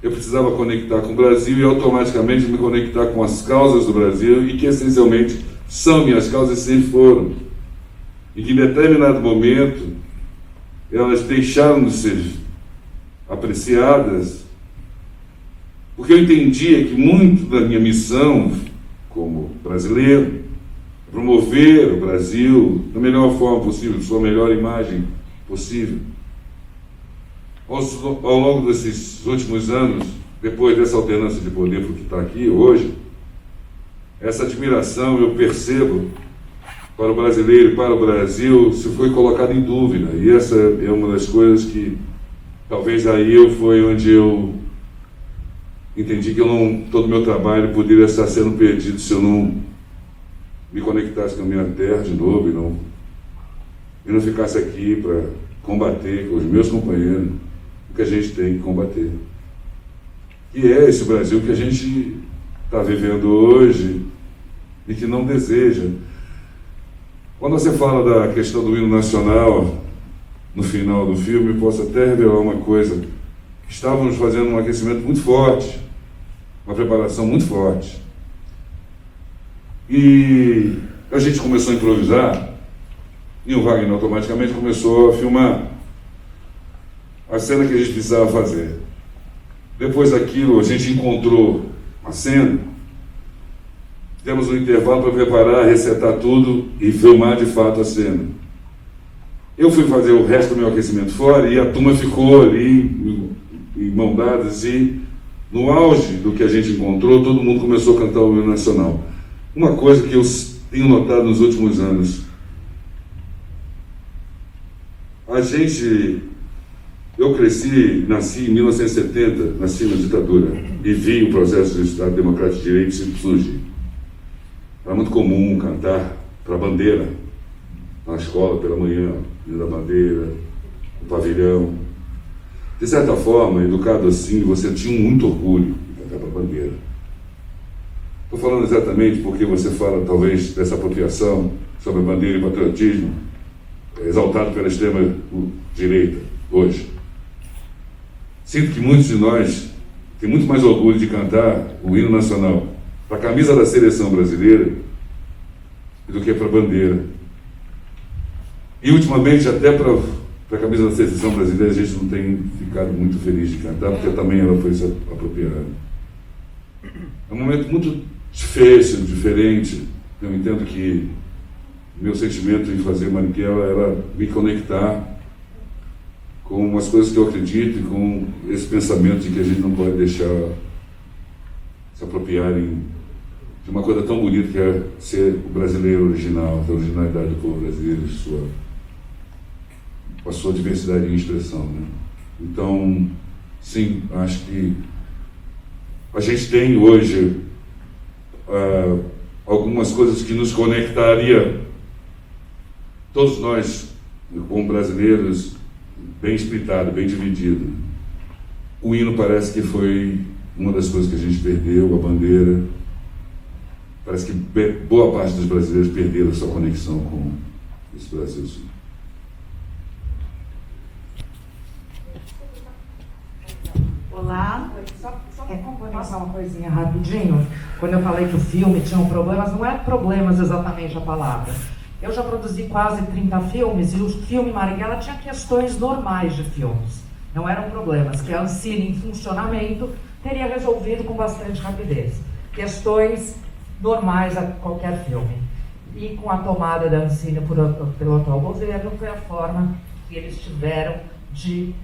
eu precisava conectar com o Brasil e automaticamente me conectar com as causas do Brasil, e que essencialmente são minhas causas e sempre foram, e que em determinado momento elas deixaram de ser apreciadas, porque eu entendia que muito da minha missão como brasileiro é promover o Brasil da melhor forma possível, de sua melhor imagem possível. Ao longo desses últimos anos, depois dessa alternância de poder para o que está aqui hoje, essa admiração eu percebo para o brasileiro e para o Brasil se foi colocada em dúvida, e essa é uma das coisas que talvez aí foi onde eu entendi que todo o meu trabalho poderia estar sendo perdido se eu não me conectasse com a minha terra de novo e não ficasse aqui para combater com os meus companheiros o que a gente tem que combater. E é esse Brasil que a gente está vivendo hoje e que não deseja. Quando você fala da questão do hino nacional, no final do filme, eu posso até revelar uma coisa. Estávamos fazendo um aquecimento muito forte, uma preparação muito forte. E a gente começou a improvisar, e o Wagner automaticamente começou a filmar a cena que a gente precisava fazer. Depois daquilo, a gente encontrou a cena, demos um intervalo para preparar, resetar tudo e filmar de fato a cena. Eu fui fazer o resto do meu aquecimento fora e a turma ficou ali em mãos dadas, e no auge do que a gente encontrou, todo mundo começou a cantar o hino nacional. Uma coisa que eu tenho notado nos últimos anos, eu nasci em 1970, nasci na ditadura e vi o processo do Estado Democrático de Direito surgir. Era muito comum cantar para a bandeira na escola pela manhã, da bandeira, no pavilhão. De certa forma, educado assim, você tinha muito orgulho de cantar para a bandeira. Estou falando exatamente porque você fala, talvez, dessa apropriação sobre a bandeira e patriotismo, exaltado pela extrema-direita hoje. Sinto que muitos de nós têm muito mais orgulho de cantar o hino nacional para a camisa da seleção brasileira do que para a bandeira. E, ultimamente, até para a camisa da seleção brasileira, a gente não tem ficado muito feliz de cantar, porque também ela foi se apropriada. É um momento muito difícil, diferente. Eu entendo que meu sentimento em fazer Marighella era me conectar com as coisas que eu acredito e com esse pensamento de que a gente não pode deixar se apropriarem de uma coisa tão bonita que é ser o brasileiro original, a originalidade do povo brasileiro, com a sua diversidade em expressão, né? Então, sim, acho que a gente tem hoje algumas coisas que nos conectaria, todos nós, como brasileiros, bem splitado, bem dividido. O hino parece que foi uma das coisas que a gente perdeu, a bandeira. Parece que boa parte dos brasileiros perderam a sua conexão com esse Brasil. Sim. Olá. Só complementar uma coisinha rapidinho. Quando eu falei que o filme tinha problemas, não é problemas exatamente a palavra. Eu já produzi quase 30 filmes e o filme Marighella tinha questões normais de filmes. Não eram problemas que a Ancine, em funcionamento, teria resolvido com bastante rapidez. Questões normais a qualquer filme. E com a tomada da Ancine pelo atual governo, foi a forma que eles tiveram de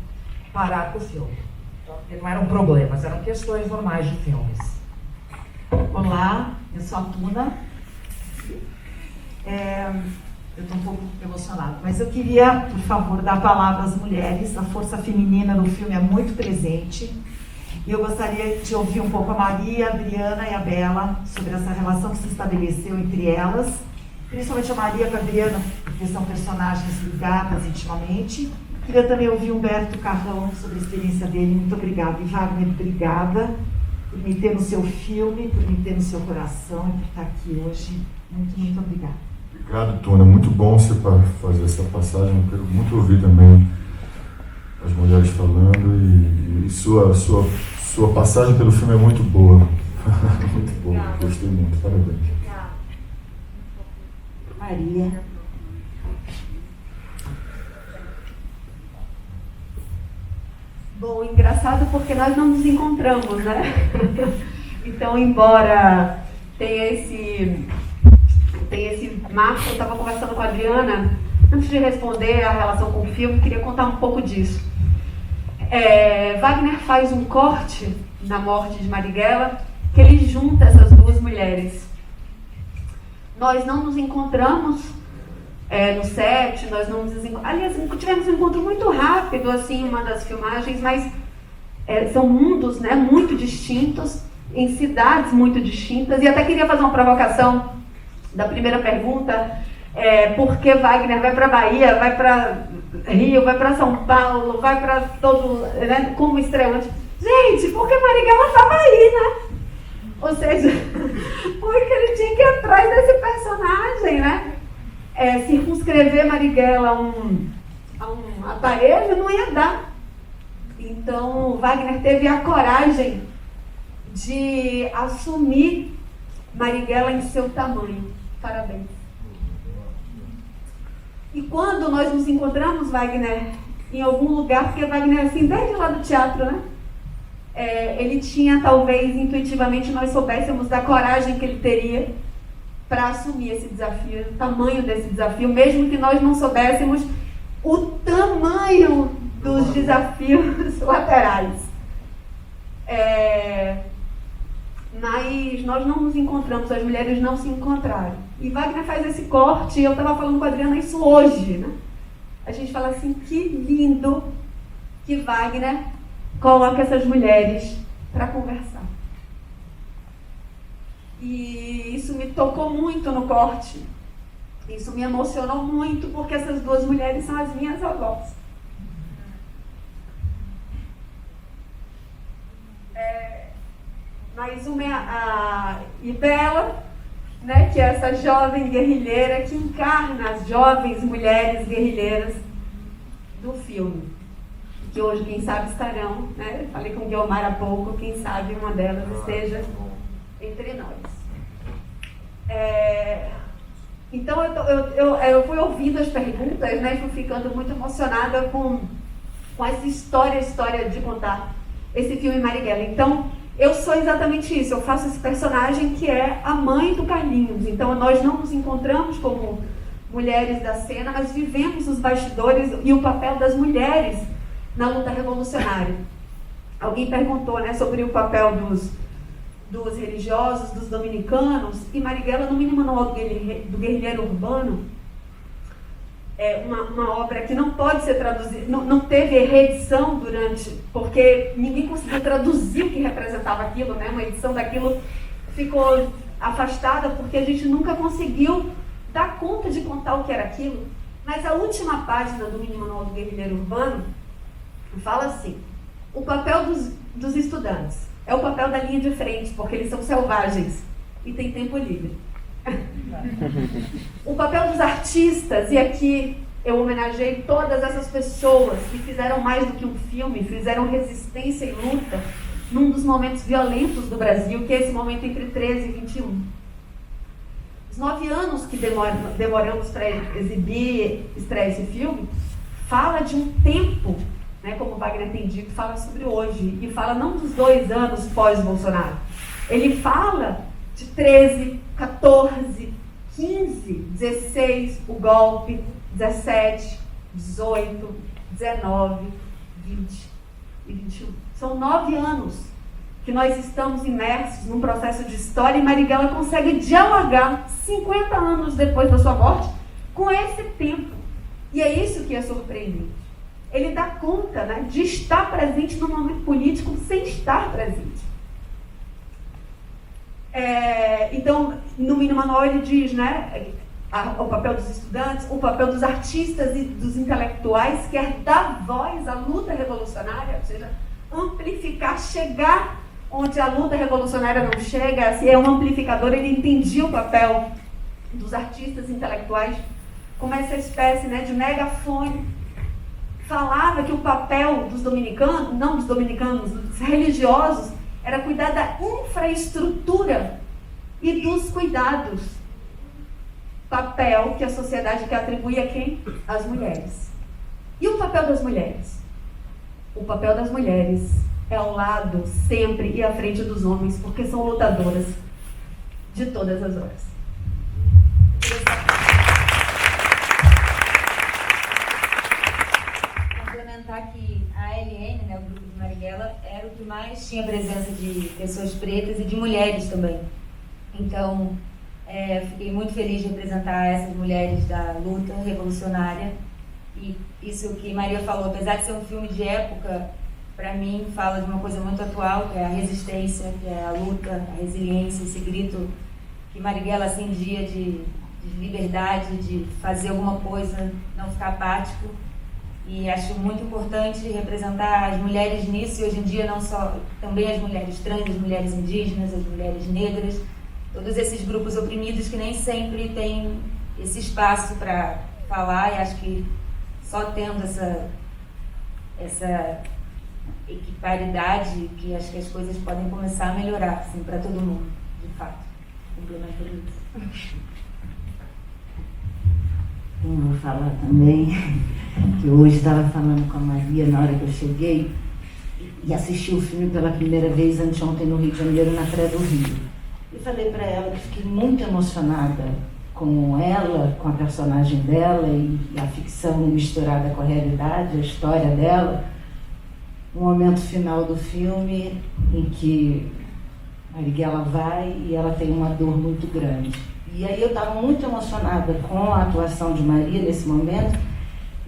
parar com o filme. Porque não eram problemas, eram questões normais de filmes. Olá, eu sou a Tuna. Eu estou um pouco emocionada, mas eu queria, por favor, dar a palavra às mulheres. A força feminina no filme é muito presente. E eu gostaria de ouvir um pouco a Maria, a Adriana e a Bela sobre essa relação que se estabeleceu entre elas. Principalmente a Maria com a Adriana, porque são personagens ligadas intimamente. Queria também ouvir Humberto Carrão sobre a experiência dele. Muito obrigada. E Wagner, obrigada por me ter no seu filme, por me ter no seu coração e por estar aqui hoje. Muito, muito obrigada. Obrigado, Tuna. Muito bom você fazer essa passagem. Eu quero muito ouvir também as mulheres falando e sua passagem pelo filme é muito boa. Muito boa. Gostei muito. Parabéns. Maria. Bom, engraçado porque nós não nos encontramos, né? Então, embora tenha esse marco, eu estava conversando com a Adriana, antes de responder a relação com o filme, queria contar um pouco disso. Wagner faz um corte na morte de Marighella, que ele junta essas duas mulheres. Nós não nos encontramos no set, nós não nos encontramos. Aliás, tivemos um encontro muito rápido, assim, uma das filmagens, mas são mundos, né, muito distintos, em cidades muito distintas, e até queria fazer uma provocação da primeira pergunta, por que Wagner vai para Bahia, vai para Rio, vai para São Paulo, vai para todo, né, como estreante. Gente, porque Marighella estava aí, né? Ou seja, porque ele tinha que ir atrás desse personagem, né? Circunscrever Marighella a um aparelho não ia dar. Então, Wagner teve a coragem de assumir Marighella em seu tamanho. Parabéns. E quando nós nos encontramos, Wagner, em algum lugar, porque Wagner, assim, desde lá do teatro, né? Ele tinha, talvez, intuitivamente, nós soubéssemos da coragem que ele teria para assumir esse desafio, o tamanho desse desafio, mesmo que nós não soubéssemos o tamanho dos desafios laterais. Mas nós não nos encontramos, as mulheres não se encontraram. E Wagner faz esse corte, e eu estava falando com a Adriana isso hoje, né? A gente fala assim, que lindo que Wagner coloca essas mulheres para conversar. E isso me tocou muito no corte. Isso me emocionou muito, porque essas duas mulheres são as minhas avós. Mas uma é a Bela, né, que é essa jovem guerrilheira que encarna as jovens mulheres guerrilheiras do filme. Que hoje, quem sabe, estarão, né? Falei com o Guilmar há pouco, quem sabe uma delas esteja entre nós. Então, eu fui ouvindo as perguntas, né, e fui ficando muito emocionada com essa história de contar esse filme Marighella. Então, eu sou exatamente isso, eu faço esse personagem que é a mãe do Carlinhos. Então, nós não nos encontramos como mulheres da cena, mas vivemos os bastidores e o papel das mulheres na luta revolucionária. Alguém perguntou, né, sobre o papel dos religiosos, dos dominicanos, e Marighella, no mínimo manual do guerrilheiro urbano, uma obra que não pode ser traduzida, não teve reedição porque ninguém conseguiu traduzir o que representava aquilo, né? Uma edição daquilo ficou afastada porque a gente nunca conseguiu dar conta de contar o que era aquilo. Mas a última página do Mini Manual do Guerrilheiro Urbano fala assim: o papel dos estudantes é o papel da linha de frente, porque eles são selvagens e têm tempo livre. O papel dos artistas, e aqui eu homenageei todas essas pessoas que fizeram mais do que um filme, fizeram resistência e luta num dos momentos violentos do Brasil, que é esse momento entre 13 e 21. Os 9 anos que demoramos para estrear esse filme, fala de um tempo, né, como o Wagner tem dito, fala sobre hoje, e fala não dos 2 anos pós-Bolsonaro. Ele fala de 13, 14, 15, 16, o golpe, 17, 18, 19, 20 e 21. São 9 anos que nós estamos imersos num processo de história, e Marighella consegue dialogar 50 anos depois da sua morte com esse tempo. E é isso que é surpreendente. Ele dá conta, né, de estar presente no momento político sem estar presente. Então, no Mini Manual ele diz, né, o papel dos estudantes, o papel dos artistas e dos intelectuais, que é dar voz à luta revolucionária, ou seja, amplificar, chegar onde a luta revolucionária não chega. Se é um amplificador, ele entendia o papel dos artistas intelectuais como essa espécie, né, de megafone. Falava que o papel dos dominicanos, não dos dominicanos, dos religiosos, era cuidar da infraestrutura e dos cuidados. Papel que a sociedade quer atribuir a quem? Às mulheres. E o papel das mulheres? O papel das mulheres é ao lado, sempre, e à frente dos homens, porque são lutadoras de todas as horas. Complementar que a LN, né, o grupo de Marighella, era o que mais tinha presença de pessoas pretas e de mulheres também. Então, fiquei muito feliz de representar essas mulheres da luta revolucionária. E isso que Maria falou, apesar de ser um filme de época, para mim fala de uma coisa muito atual, que é a resistência, que é a luta, a resiliência, esse grito que Marighella acendia de liberdade, de fazer alguma coisa, não ficar apático. E acho muito importante representar as mulheres nisso, e hoje em dia não só, também as mulheres trans, as mulheres indígenas, as mulheres negras, todos esses grupos oprimidos que nem sempre têm esse espaço para falar, e acho que só tendo essa equiparidade que acho que as coisas podem começar a melhorar, assim, para todo mundo, de fato. Complemento isso. Eu vou falar também que hoje estava falando com a Maria na hora que eu cheguei e assisti o filme pela primeira vez anteontem no Rio de Janeiro, na Praia do Rio. E falei para ela que fiquei muito emocionada com ela, com a personagem dela e a ficção misturada com a realidade, a história dela. No momento final do filme em que Marighella vai e ela tem uma dor muito grande. E aí eu estava muito emocionada com a atuação de Maria nesse momento,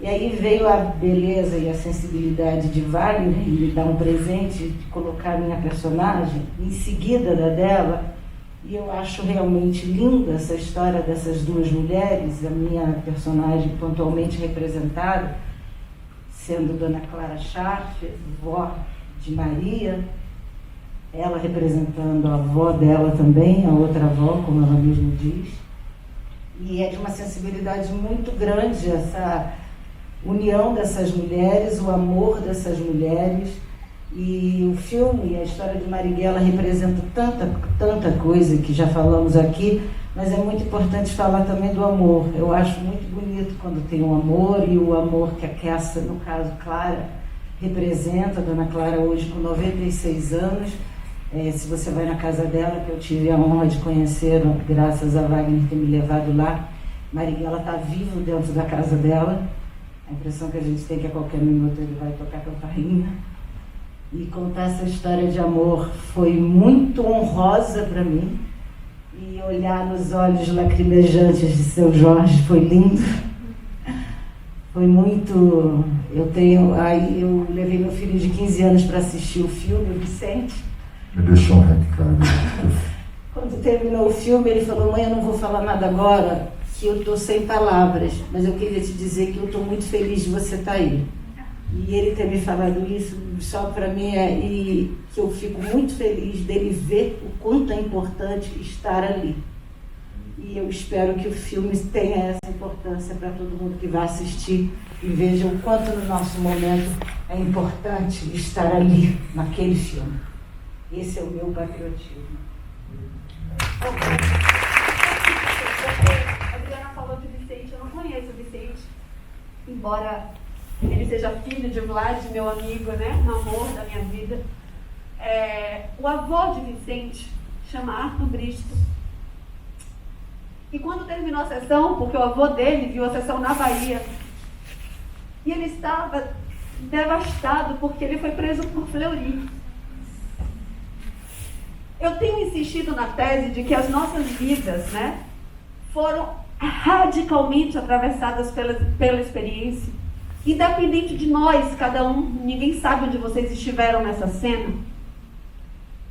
e aí veio a beleza e a sensibilidade de Wagner e me dar um presente de colocar a minha personagem em seguida da dela, e eu acho realmente linda essa história dessas duas mulheres, a minha personagem pontualmente representada, sendo Dona Clara Scharf, vó de Maria, ela representando a avó dela também, a outra avó, como ela mesma diz. E é de uma sensibilidade muito grande essa união dessas mulheres, o amor dessas mulheres. E o filme, a história de Marighella representa tanta coisa que já falamos aqui, mas é muito importante falar também do amor. Eu acho muito bonito quando tem um amor, e o amor que a Kessa, no caso Clara, representa. A Dona Clara hoje com 96 anos. Se você vai na casa dela, que eu tive a honra de conhecer, graças a Wagner ter me levado lá, Marighella está vivo dentro da casa dela. A impressão que a gente tem é que a qualquer minuto ele vai tocar campainha. E contar essa história de amor foi muito honrosa para mim. E olhar nos olhos lacrimejantes de Seu Jorge foi lindo. Foi muito... Aí eu levei meu filho de 15 anos para assistir o filme, o Vicente. Me deixou um recado. Quando terminou o filme, ele falou: mãe, eu não vou falar nada agora, que eu estou sem palavras, mas eu queria te dizer que eu estou muito feliz de você estar aí. E ele ter me falado isso, só para mim, e que eu fico muito feliz dele ver o quanto é importante estar ali. E eu espero que o filme tenha essa importância para todo mundo que vai assistir e veja o quanto no nosso momento é importante estar ali, naquele filme. Esse é o meu patriotismo. A Adriana falou de Vicente, eu não conheço o Vicente, embora ele seja filho de Vlad, meu amigo, né? Um amor da minha vida. O avô de Vicente chama Arthur Bristo. E quando terminou a sessão, porque o avô dele viu a sessão na Bahia, e ele estava devastado porque ele foi preso por Fleury. Eu tenho insistido na tese de que as nossas vidas, né, foram radicalmente atravessadas pela experiência. Independente de nós, cada um, ninguém sabe onde vocês estiveram nessa cena,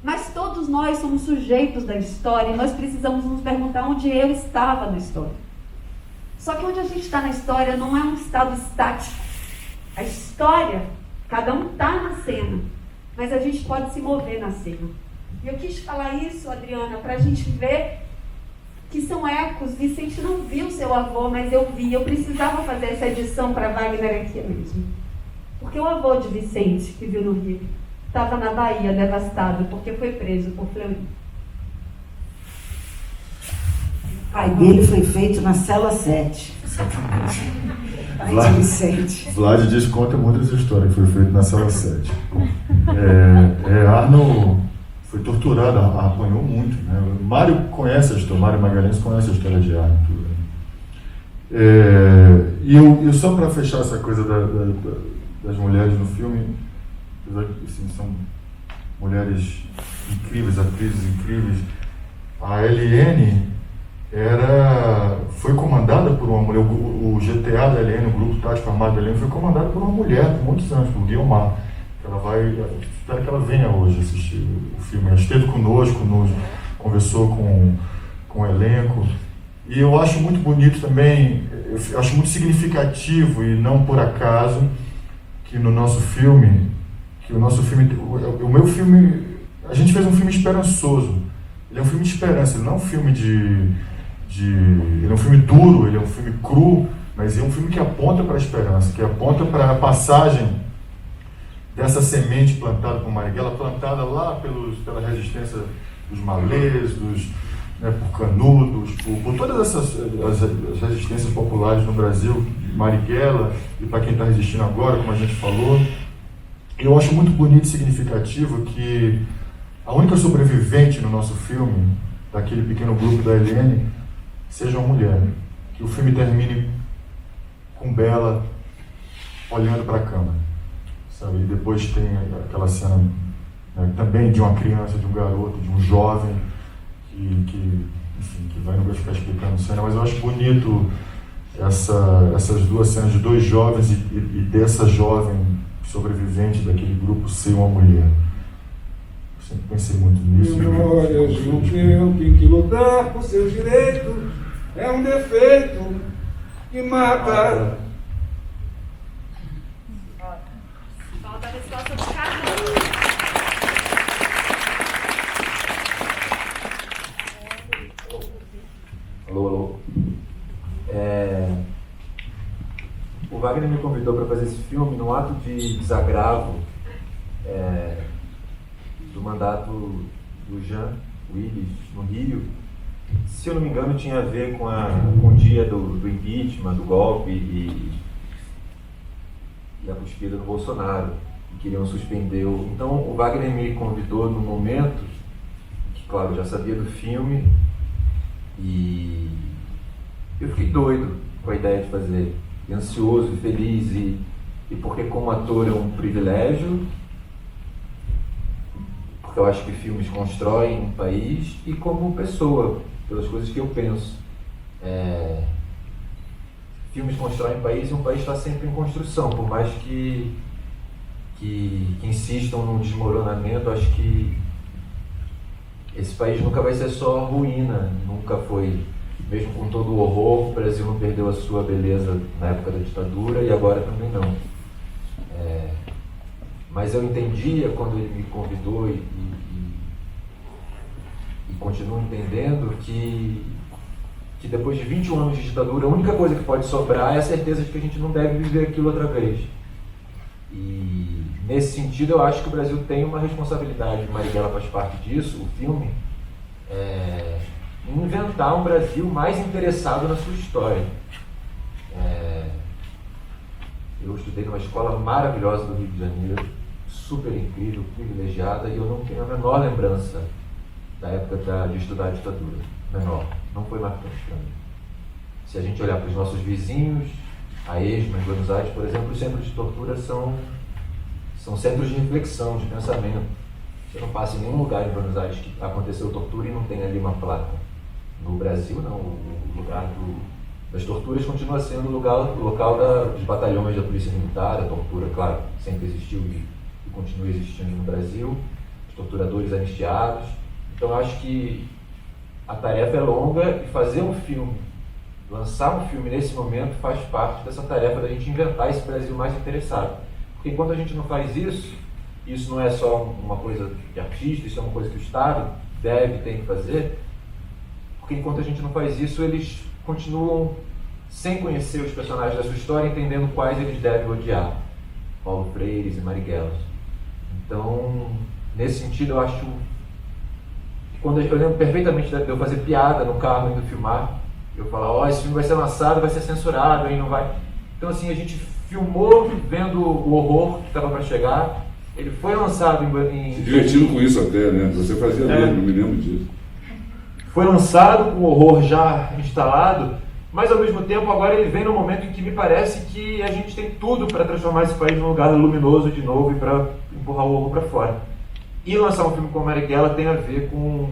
mas todos nós somos sujeitos da história e nós precisamos nos perguntar onde eu estava na história. Só que onde a gente está na história não é um estado estático. A história, cada um está na cena, mas a gente pode se mover na cena. E eu quis falar isso, Adriana, para a gente ver que são ecos. Vicente não viu seu avô, mas eu vi. Eu precisava fazer essa edição para Wagner aqui mesmo. Porque o avô de Vicente, que viu no Rio, estava na Bahia, devastado, porque foi preso por Fleury. O pai dele foi feito na cela 7. Vlad diz, conta muitas histórias que foi feito na cela 7. Arno foi torturado, apanhou muito, né? O Mário conhece a história, Mário Magalhães conhece a história de Arno. E eu só para fechar essa coisa das mulheres no filme, assim, são mulheres incríveis, atrizes incríveis. A Eliane foi comandada por uma mulher, o GTA da Eliane, o grupo tático armado da Eliane, foi comandado por uma mulher por muitos anos, por Guilmar. Espero que ela venha hoje assistir o filme. Ela esteve conosco, conversou com o elenco. E eu acho muito bonito também, eu acho muito significativo e não por acaso que o meu filme, a gente fez um filme esperançoso. Ele é um filme de esperança, ele não é um filme ele é um filme duro, ele é um filme cru, mas é um filme que aponta para a esperança, que aponta para a passagem dessa semente plantada por Marighella, plantada lá pela resistência dos malês, por Canudos, por todas as resistências populares no Brasil, Marighella, e para quem está resistindo agora, como a gente falou. Eu acho muito bonito e significativo que a única sobrevivente no nosso filme, daquele pequeno grupo da Eliane, seja uma mulher. Que o filme termine com Bela olhando para a câmera, sabe? E depois tem aquela cena, né, também de uma criança, de um garoto, de um jovem, que vai, não vou ficar explicando cena, mas eu acho bonito essas duas cenas de dois jovens e dessa jovem sobrevivente daquele grupo ser uma mulher. Eu sempre pensei muito nisso. Memória, João, tem que lutar por seus direitos, é um defeito que mata. Falta a resposta do Carlos. Alô. O Wagner me convidou para fazer esse filme no ato de desagravo do mandato do Jean Willis no Rio. Se eu não me engano, tinha a ver com o dia do impeachment, do golpe e a cuspida no Bolsonaro, que queriam suspender o... Então o Wagner me convidou num momento que, claro, eu já sabia do filme e eu fiquei doido com a ideia de fazer, e ansioso e feliz, e porque como ator é um privilégio, porque eu acho que filmes constroem um país, e como pessoa, pelas coisas que eu penso. filmes constroem país e um país está sempre em construção, por mais que insistam no desmoronamento. Acho que esse país nunca vai ser só ruína, nunca foi, mesmo com todo o horror, o Brasil não perdeu a sua beleza na época da ditadura e agora também não. Mas eu entendia quando ele me convidou e continuo entendendo que depois de 21 anos de ditadura, a única coisa que pode sobrar é a certeza de que a gente não deve viver aquilo outra vez. E nesse sentido eu acho que o Brasil tem uma responsabilidade, Marighella faz parte disso, o filme, inventar um Brasil mais interessado na sua história. Eu estudei numa escola maravilhosa do Rio de Janeiro, super incrível, privilegiada, e eu não tenho a menor lembrança da época de estudar a ditadura. Menor. Não foi marcante para mim. Se a gente olhar para os nossos vizinhos, a ESMA, em Buenos Aires, por exemplo, os centros de tortura são centros de reflexão, de pensamento. Você não passa em nenhum lugar em Buenos Aires que aconteceu tortura e não tem ali uma placa. No Brasil, não. O lugar das torturas continua sendo o local dos batalhões da Polícia Militar. A tortura, claro, sempre existiu e continua existindo no Brasil. Os torturadores anistiados. Então, eu acho que a tarefa é longa e fazer um filme, lançar um filme nesse momento faz parte dessa tarefa da gente inventar esse Brasil mais interessado. Porque enquanto a gente não faz isso não é só uma coisa de artista, isso é uma coisa que o Estado tem que fazer, porque enquanto a gente não faz isso, eles continuam sem conhecer os personagens da sua história, entendendo quais eles devem odiar, Paulo Freire e Marighella. Então, nesse sentido, eu acho... Eu lembro perfeitamente de eu fazer piada no carro indo filmar, eu falar, esse filme vai ser lançado, vai ser censurado, aí não vai... Então assim, a gente filmou vendo o horror que estava para chegar, ele foi lançado em... Se divertindo com isso até, né? Você fazia mesmo, me lembro disso. Foi lançado com o horror já instalado, mas ao mesmo tempo agora ele vem num momento em que me parece que a gente tem tudo para transformar esse país num lugar luminoso de novo e para empurrar o horror para fora. E lançar um filme como Marighella tem a ver com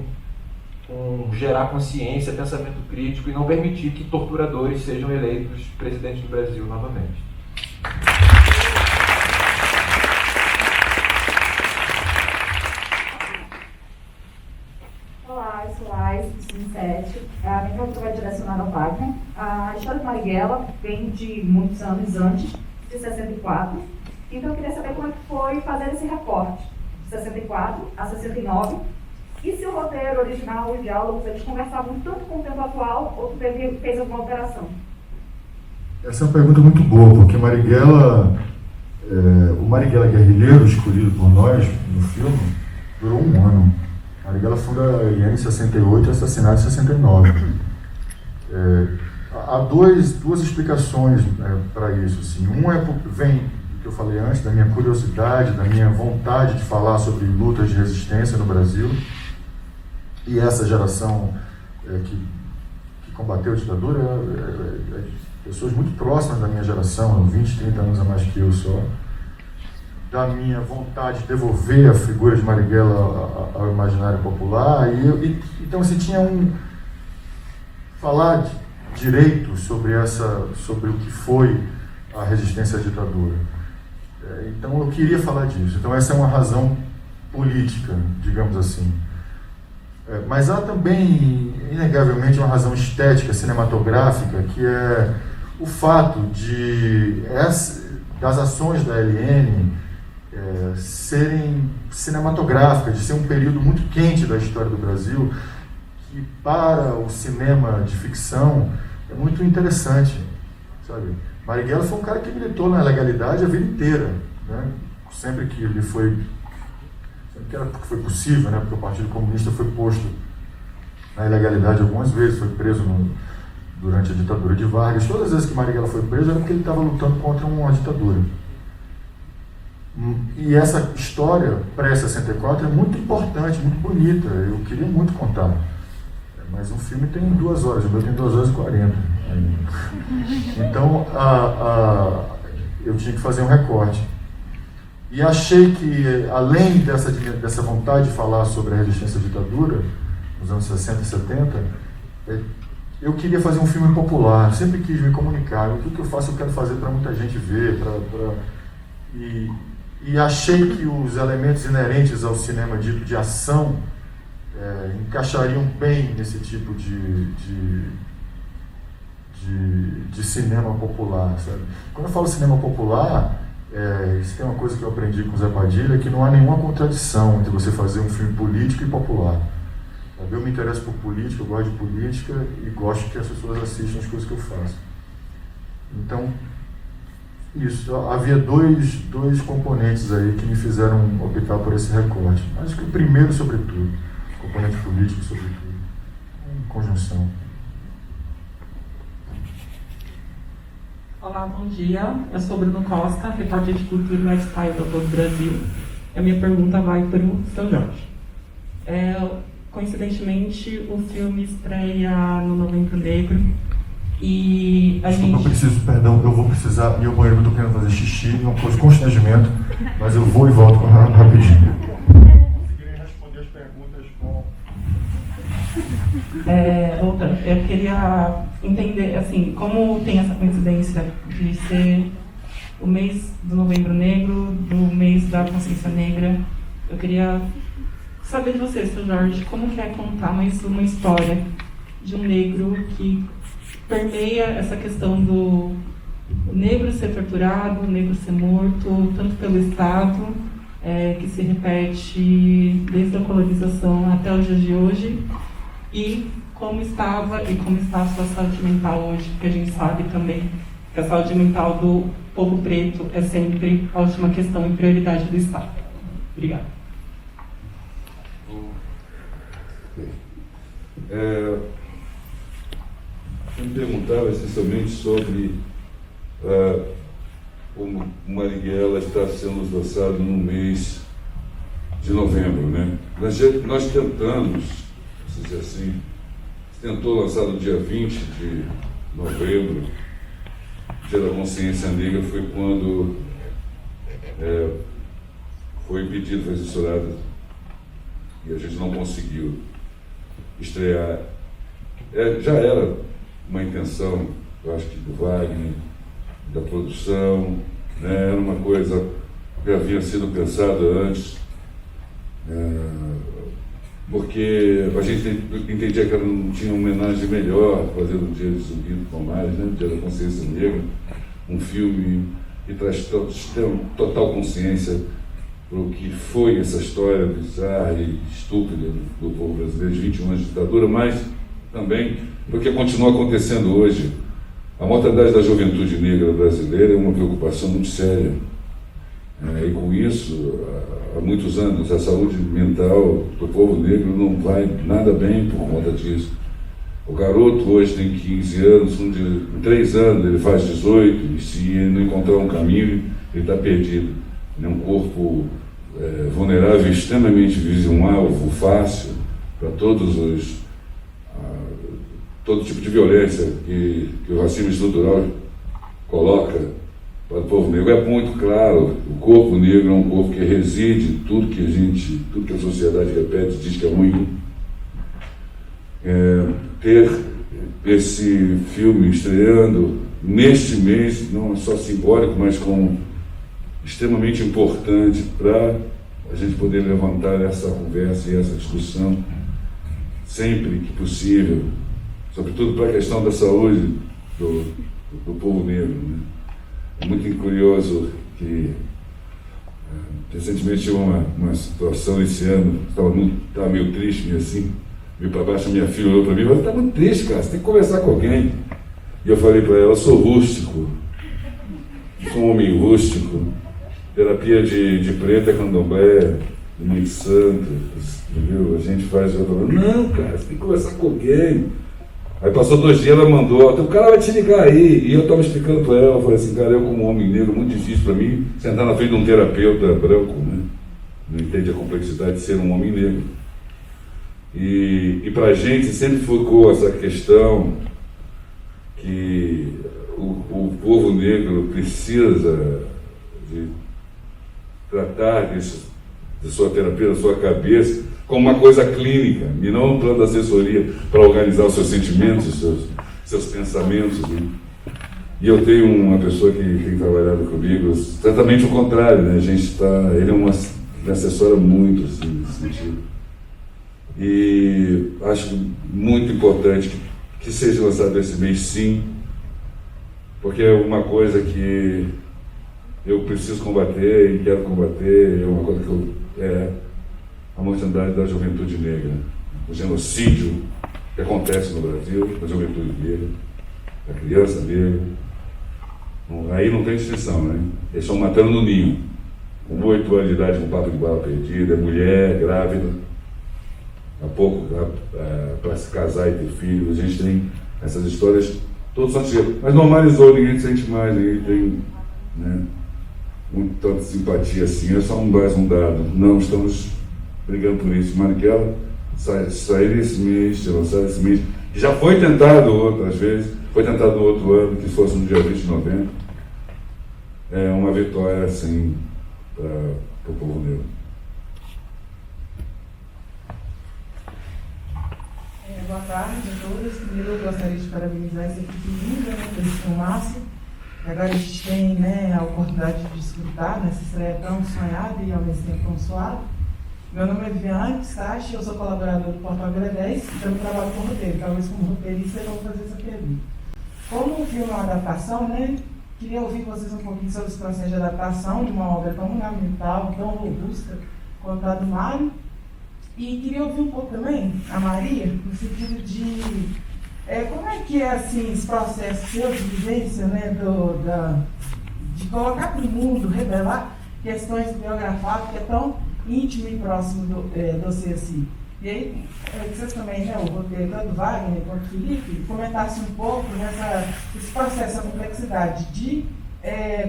gerar consciência, pensamento crítico e não permitir que torturadores sejam eleitos presidentes do Brasil novamente. Olá, eu sou Lais, do Cine 7. A minha pergunta vai direcionada ao Wagner. A história de Marighella vem de muitos anos antes, de 64. Então eu queria saber como é que foi fazer esse recorte. 64 a 69, e se o roteiro original e diálogos eles conversavam tanto com o tempo atual ou fez alguma alteração? Essa é uma pergunta muito boa, porque Marighella, o Marighella guerrilheiro escolhido por nós no filme durou um ano. Marighella funda a IN em 68 e assassinado em 69. Há duas explicações para isso. Assim. Vem que eu falei antes, da minha curiosidade, da minha vontade de falar sobre lutas de resistência no Brasil, e essa geração que combateu a ditadura, pessoas muito próximas da minha geração, 20, 30 anos a mais que eu só, da minha vontade de devolver a figura de Marighella ao imaginário popular, então assim, tinha falar direito sobre o que foi a resistência à ditadura. Então eu queria falar disso. Então essa é uma razão política, digamos assim. Mas há também, inegavelmente, uma razão estética, cinematográfica, que é o fato das ações da LN serem cinematográficas, de ser um período muito quente da história do Brasil, que para o cinema de ficção é muito interessante, sabe? Marighella foi um cara que militou na legalidade a vida inteira, né? Sempre que foi possível, né? Porque o Partido Comunista foi posto na ilegalidade algumas vezes, foi preso durante a ditadura de Vargas. Todas as vezes que Marighella foi preso era porque ele estava lutando contra uma ditadura. E essa história pré-64 é muito importante, muito bonita, eu queria muito contar. Mas um filme tem 2 horas, o meu tem 2 horas e 40. Então, eu tinha que fazer um recorte. E achei que, além dessa vontade de falar sobre a resistência à ditadura, nos anos 60 e 70, eu queria fazer um filme popular, sempre quis me comunicar. O que eu faço, eu quero fazer para muita gente ver. E achei que os elementos inerentes ao cinema dito de ação encaixariam bem nesse tipo de cinema popular, sabe? Quando eu falo cinema popular, isso tem uma coisa que eu aprendi com o Zé Padilha, que não há nenhuma contradição entre você fazer um filme político e popular. Eu me interesso por política, eu gosto de política e gosto que as pessoas assistam as coisas que eu faço. Então, isso, havia dois componentes aí que me fizeram optar por esse recorte. Acho que o primeiro, sobretudo, componente político, sobretudo, em conjunção. Olá, bom dia. Eu sou Bruno Costa, repórter de cultura e lifestyle da Todo Brasil. A minha pergunta vai para o Seu Jorge. Coincidentemente, o filme estreia no Novembro Negro e a gente... Eu vou precisar ir ao banheiro, eu estou querendo fazer xixi, não pôs constrangimento, mas eu vou e volto rapidinho. Conseguirem responder as perguntas com... Voltando, eu queria entender, assim, como tem essa coincidência de ser o mês do Novembro Negro, do mês da consciência negra, eu queria saber de você, Seu Jorge, como que é contar mais uma história de um negro que permeia essa questão do negro ser torturado, o negro ser morto, tanto pelo Estado, que se repete desde a colonização até os dias de hoje, e como estava e como está a sua saúde mental hoje, porque a gente sabe também que a saúde mental do povo preto é sempre a última questão e prioridade do Estado. Obrigada. Eu me perguntava essencialmente sobre como Marighella está sendo lançado no mês de novembro, né? Nós tentamos, vou dizer assim, tentou lançar no dia 20 de novembro, Dia da Consciência Negra, foi quando foi impedido, foi censurado, e a gente não conseguiu estrear. Já era uma intenção, eu acho que do Wagner, da produção, né? Era uma coisa que havia sido pensada antes, porque a gente entendia que ela não tinha uma homenagem melhor fazer o Dia de Zumbi do Palmares, né? O Dia da Consciência Negra, um filme que traz total consciência para o que foi essa história bizarra e estúpida do povo brasileiro de 21 anos de ditadura, mas também porque continua acontecendo hoje. A mortalidade da juventude negra brasileira é uma preocupação muito séria. E com isso, há muitos anos, a saúde mental do povo negro não vai nada bem por conta disso. O garoto hoje tem 15 anos, em 3 anos ele faz 18, e se ele não encontrar um caminho, ele está perdido. Ele é um corpo vulnerável, extremamente um alvo fácil para todo tipo de violência que o racismo estrutural coloca para o povo negro. É muito claro, o corpo negro é um corpo que reside tudo que a sociedade repete, diz que é ruim. Ter esse filme estreando neste mês, não só simbólico, mas como extremamente importante para a gente poder levantar essa conversa e essa discussão sempre que possível, sobretudo para a questão da saúde do povo negro, né? É muito curioso que recentemente tive uma situação esse ano, estava meio triste, meio para baixo. A minha filha olhou para mim e falou: "Está muito triste, cara, você tem que conversar com alguém." E eu falei para ela: "Eu sou rústico, sou um homem rústico, terapia de preto é candomblé, de mãe santa, entendeu? A gente faz." Eu falei: "Não, cara, você tem que conversar com alguém." Aí passou 2 dias, ela mandou: "O cara vai te ligar aí." E eu estava explicando para ela, eu falei assim: "Cara, eu como homem negro, muito difícil para mim sentar na frente de um terapeuta branco, né? Não entende a complexidade de ser um homem negro." E para a gente sempre ficou essa questão que o povo negro precisa de tratar da sua terapia, da sua cabeça, como uma coisa clínica, e não um plano de assessoria para organizar os seus sentimentos, os seus pensamentos. Né? E eu tenho uma pessoa que tem trabalhado comigo, exatamente o contrário, né? Ele é uma assessora muito assim, nesse sentido. E acho muito importante que seja lançado esse mês, sim, porque é uma coisa que eu preciso combater e quero combater, é uma coisa que a mortandade da juventude negra, o genocídio que acontece no Brasil, da juventude negra, da criança negra. Aí não tem distinção, né? Eles estão matando no ninho, com 8 anos de idade, com papo de bala perdida, mulher, grávida, há pouco para se casar e ter filhos. A gente tem essas histórias todos os dias, mas normalizou, ninguém sente mais, ninguém tem, né, muito tanta simpatia assim. É só mais um dado. Não estamos brigando por isso. Marighella sair esse mês, lançar esse mês, que já foi tentado outras vezes, foi tentado no outro ano, que fosse no dia 20 de novembro. É uma vitória, assim, para o povo negro. Boa tarde a todos. Primeiro eu gostaria de parabenizar essa equipe linda, né, por esse filmaço. Agora a gente tem, né, a oportunidade de desfrutar nessa estreia tão sonhada e ao mesmo tempo tão suave. Meu nome é Viviane Pistache, eu sou colaborador do Portal Agradece e também trabalho com roteiro. Talvez como roteirista eu vou fazer essa pergunta. Como o filme é uma adaptação, né, queria ouvir vocês um pouquinho sobre esse processo de adaptação de uma obra tão fundamental, tão robusta quanto a do Mário. E queria ouvir um pouco também a Maria, no sentido de como é que é assim, esse processo seu de vivência, né, de colocar para o mundo, revelar questões do biografado que é tão íntimo e próximo do você assim. E aí, vocês também, né, o roteiro tanto Wagner quanto o Felipe, comentassem um pouco esse processo, essa complexidade de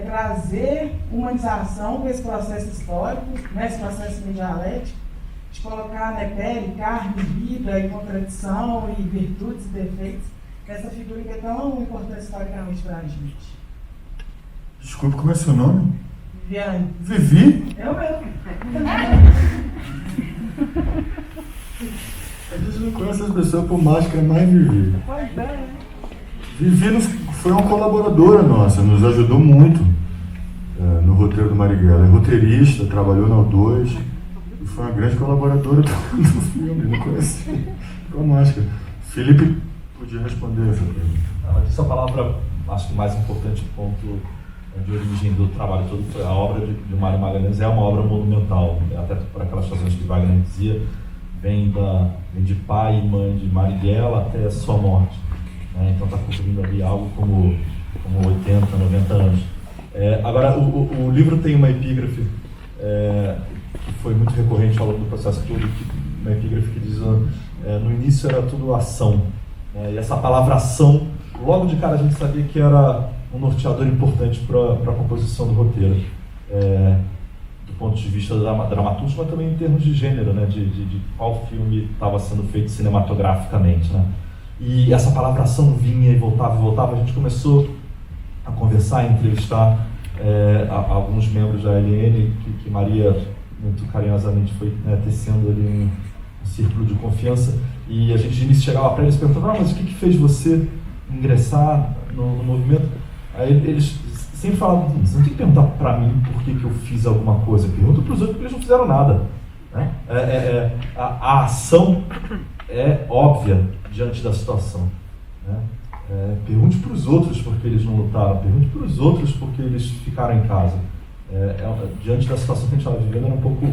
trazer humanização para esse processo histórico, né, esse processo dialético, de colocar, né, pele, carne, vida e contradição e virtudes e defeitos nessa figura que é tão importante historicamente para a gente. Desculpa, como é seu nome? Viviane. Vivi? Eu mesmo. A gente não conhece as pessoas por máscara, mais Vivi. Pois é. Vivi foi uma colaboradora nossa, nos ajudou muito no roteiro do Marighella. É roteirista, trabalhou na O2 e foi uma grande colaboradora do filme, não conhecia com a máscara. Felipe podia responder essa pergunta. Essa palavra, acho que o mais importante ponto de origem do trabalho todo foi a obra de Mário Magalhães. É uma obra monumental, até por aquelas razões que Wagner dizia, vem de pai e mãe de Marighella até a sua morte, né? Então está construindo ali algo como 80, 90 anos. Agora, o livro tem uma epígrafe que foi muito recorrente ao longo do processo todo, uma epígrafe que diz no início era tudo ação, né? E essa palavra ação, logo de cara a gente sabia que era um norteador importante para a composição do roteiro, do ponto de vista dramatúrgico, mas também em termos de gênero, né, de qual filme estava sendo feito cinematograficamente, né? E essa palavra ação vinha e voltava, a gente começou a conversar e entrevistar alguns membros da LN, que Maria muito carinhosamente foi, né, tecendo ali um círculo de confiança, e a gente de início chegava para eles perguntando, mas o que fez você ingressar no movimento? Aí eles sempre falavam, você não tem que perguntar para mim por que eu fiz alguma coisa, pergunta para os outros porque eles não fizeram nada, né? A ação é óbvia diante da situação, né? Pergunte para os outros porque eles não lutaram, pergunte para os outros porque eles ficaram em casa. Diante da situação que a gente estava vivendo, era um pouco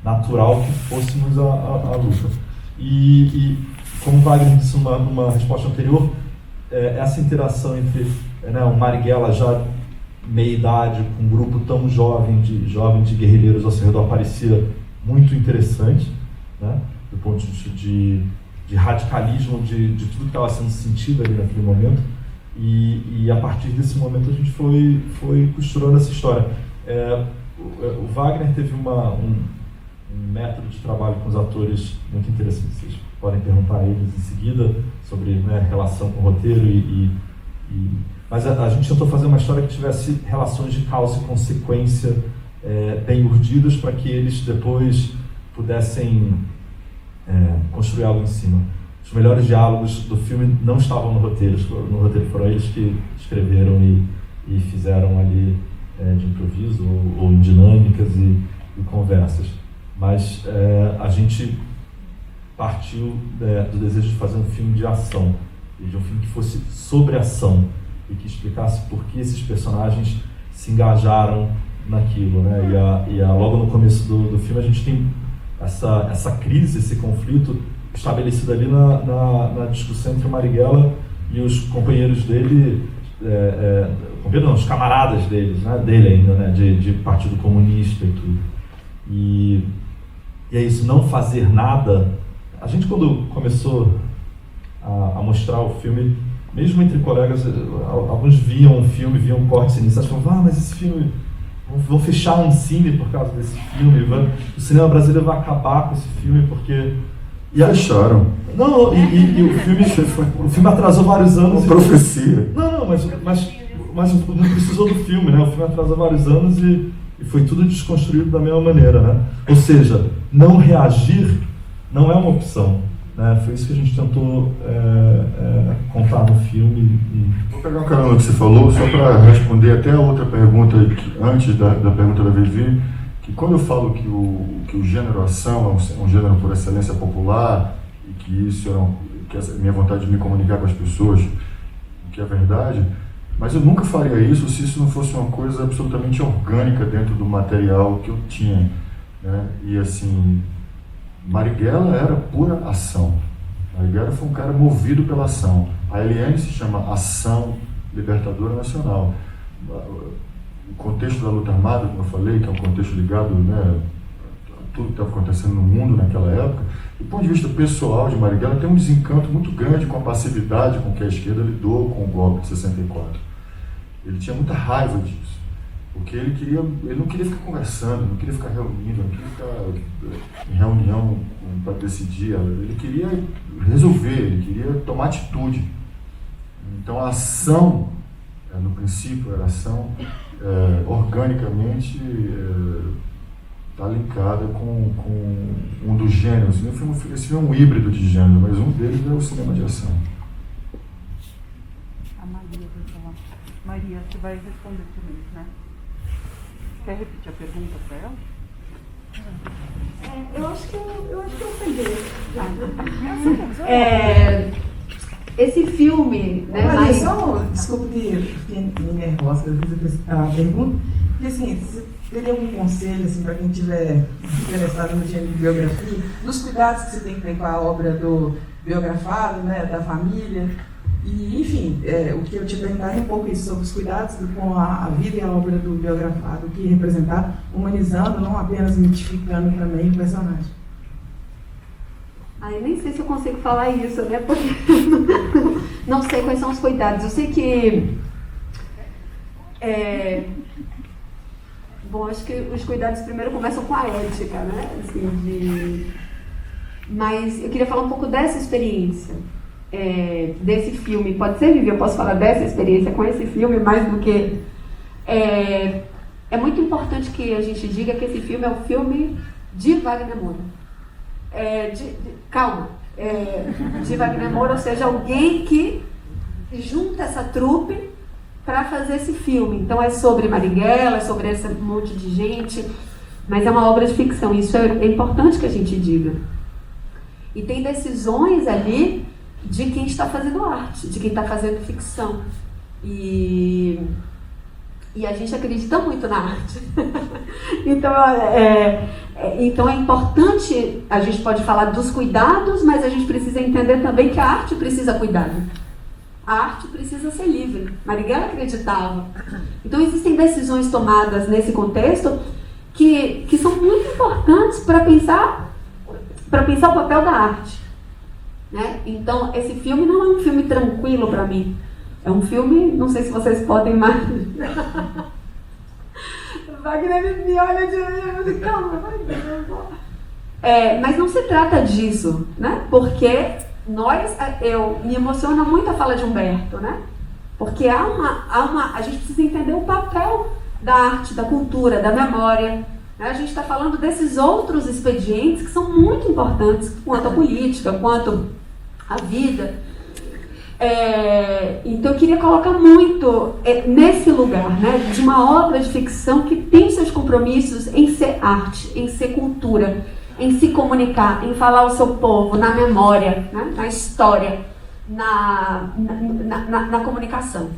natural que fôssemos a luta. E como Wagner disse numa resposta anterior, essa interação entre o Marighella já meia-idade, com um grupo tão jovem de guerrilheiros ao seu redor, parecia muito interessante, né? Do ponto de radicalismo de tudo que estava sendo sentido ali naquele momento, e a partir desse momento a gente foi costurando essa história. O Wagner teve um método de trabalho com os atores muito interessante, vocês podem perguntar a eles em seguida sobre, né, relação com o roteiro mas a gente tentou fazer uma história que tivesse relações de causa e consequência bem urdidas, para que eles depois pudessem construir algo em cima. Os melhores diálogos do filme não estavam no roteiro foram eles que escreveram e fizeram ali de improviso ou em dinâmicas e conversas. Mas a gente partiu do desejo de fazer um filme de ação, e de um filme que fosse sobre ação e que explicasse por que esses personagens se engajaram naquilo, né? E logo no começo do filme a gente tem essa crise, esse conflito estabelecido ali na discussão entre o Marighella e os companheiros dele, os camaradas deles, né? Dele ainda, né? De Partido Comunista e tudo. E é isso, não fazer nada. A gente, quando começou a mostrar o filme, mesmo entre colegas, alguns viam o filme, viam cortes iniciais, falavam, mas esse filme, vão fechar um cine por causa desse filme, o cinema brasileiro vai acabar com esse filme, porque... Fecharam. Não, e o filme atrasou vários anos. Uma profecia. Não, mas não precisou do filme, né? O filme atrasou vários anos e foi tudo desconstruído da mesma maneira, né? Ou seja, não reagir não é uma opção, né? Foi isso que a gente tentou contar no filme. Vou pegar um caramba que você falou, só para responder até a outra pergunta, antes da pergunta da Vivi, que quando eu falo que o gênero ação é um gênero por excelência popular, e que isso que essa é a minha vontade de me comunicar com as pessoas, o que é verdade, mas eu nunca faria isso se isso não fosse uma coisa absolutamente orgânica dentro do material que eu tinha, né? E assim, Marighella era pura ação. Marighella foi um cara movido pela ação. A LN se chama Ação Libertadora Nacional. O contexto da luta armada, como eu falei, que é um contexto ligado, né, a tudo que estava acontecendo no mundo naquela época, do ponto de vista pessoal de Marighella, tem um desencanto muito grande com a passividade com que a esquerda lidou com o golpe de 64. Ele tinha muita raiva disso, porque ele não queria ficar conversando, não queria ficar reunindo, não queria ficar em reunião para decidir, ele queria resolver, ele queria tomar atitude. Então a ação, no princípio era ação, organicamente está linkada com um dos gêneros. Esse filme é um híbrido de gênero, mas um deles é o cinema de ação. A Maria vai falar. Maria, você vai responder também, né? Quer repetir a pergunta para ela? Eu acho que eu peguei. Esse filme, né? Maria, desculpa que fiquei nervosa, eu fiz a pergunta. Porque assim, você teria algum conselho assim, para quem estiver interessado no gênero de biografia, dos cuidados que você tem que ter com a obra do biografado, né, da família? E, enfim, o que eu te perguntar é um pouco isso, sobre os cuidados com a vida e a obra do biografado, o que representar, humanizando, não apenas mitificando também o personagem. Eu nem sei se eu consigo falar isso, né? Porque não sei quais são os cuidados. Eu sei que... Bom, acho que os cuidados primeiro começam com a ética, né? Assim, Mas eu queria falar um pouco dessa experiência, desse filme. Pode ser, Vivi? Eu posso falar dessa experiência com esse filme mais do que... É muito importante que a gente diga que esse filme é um filme de Wagner Moura. De Wagner Moura, ou seja, alguém que junta essa trupe para fazer esse filme. Então é sobre Marighella, é sobre esse monte de gente, mas é uma obra de ficção. Isso é importante que a gente diga. E tem decisões ali de quem está fazendo arte, de quem está fazendo ficção. E a gente acredita muito na arte. Então é importante, a gente pode falar dos cuidados, mas a gente precisa entender também que a arte precisa cuidado. A arte precisa ser livre. Marighella acreditava. Então existem decisões tomadas nesse contexto que são muito importantes para pensar o papel da arte, né? Então esse filme não é um filme tranquilo para mim. É um filme, não sei se vocês podem imaginar. Wagner me olha de olho, calma, mas não se trata disso, né? Porque eu me emociona muito a fala de Humberto, né? Porque a gente precisa entender o papel da arte, da cultura, da memória, A gente está falando desses outros expedientes que são muito importantes quanto à política, quanto à vida. Então eu queria colocar muito nesse lugar, né, de uma obra de ficção que tem seus compromissos em ser arte, em ser cultura, em se comunicar, em falar ao seu povo, na memória, né, na história, na comunicação.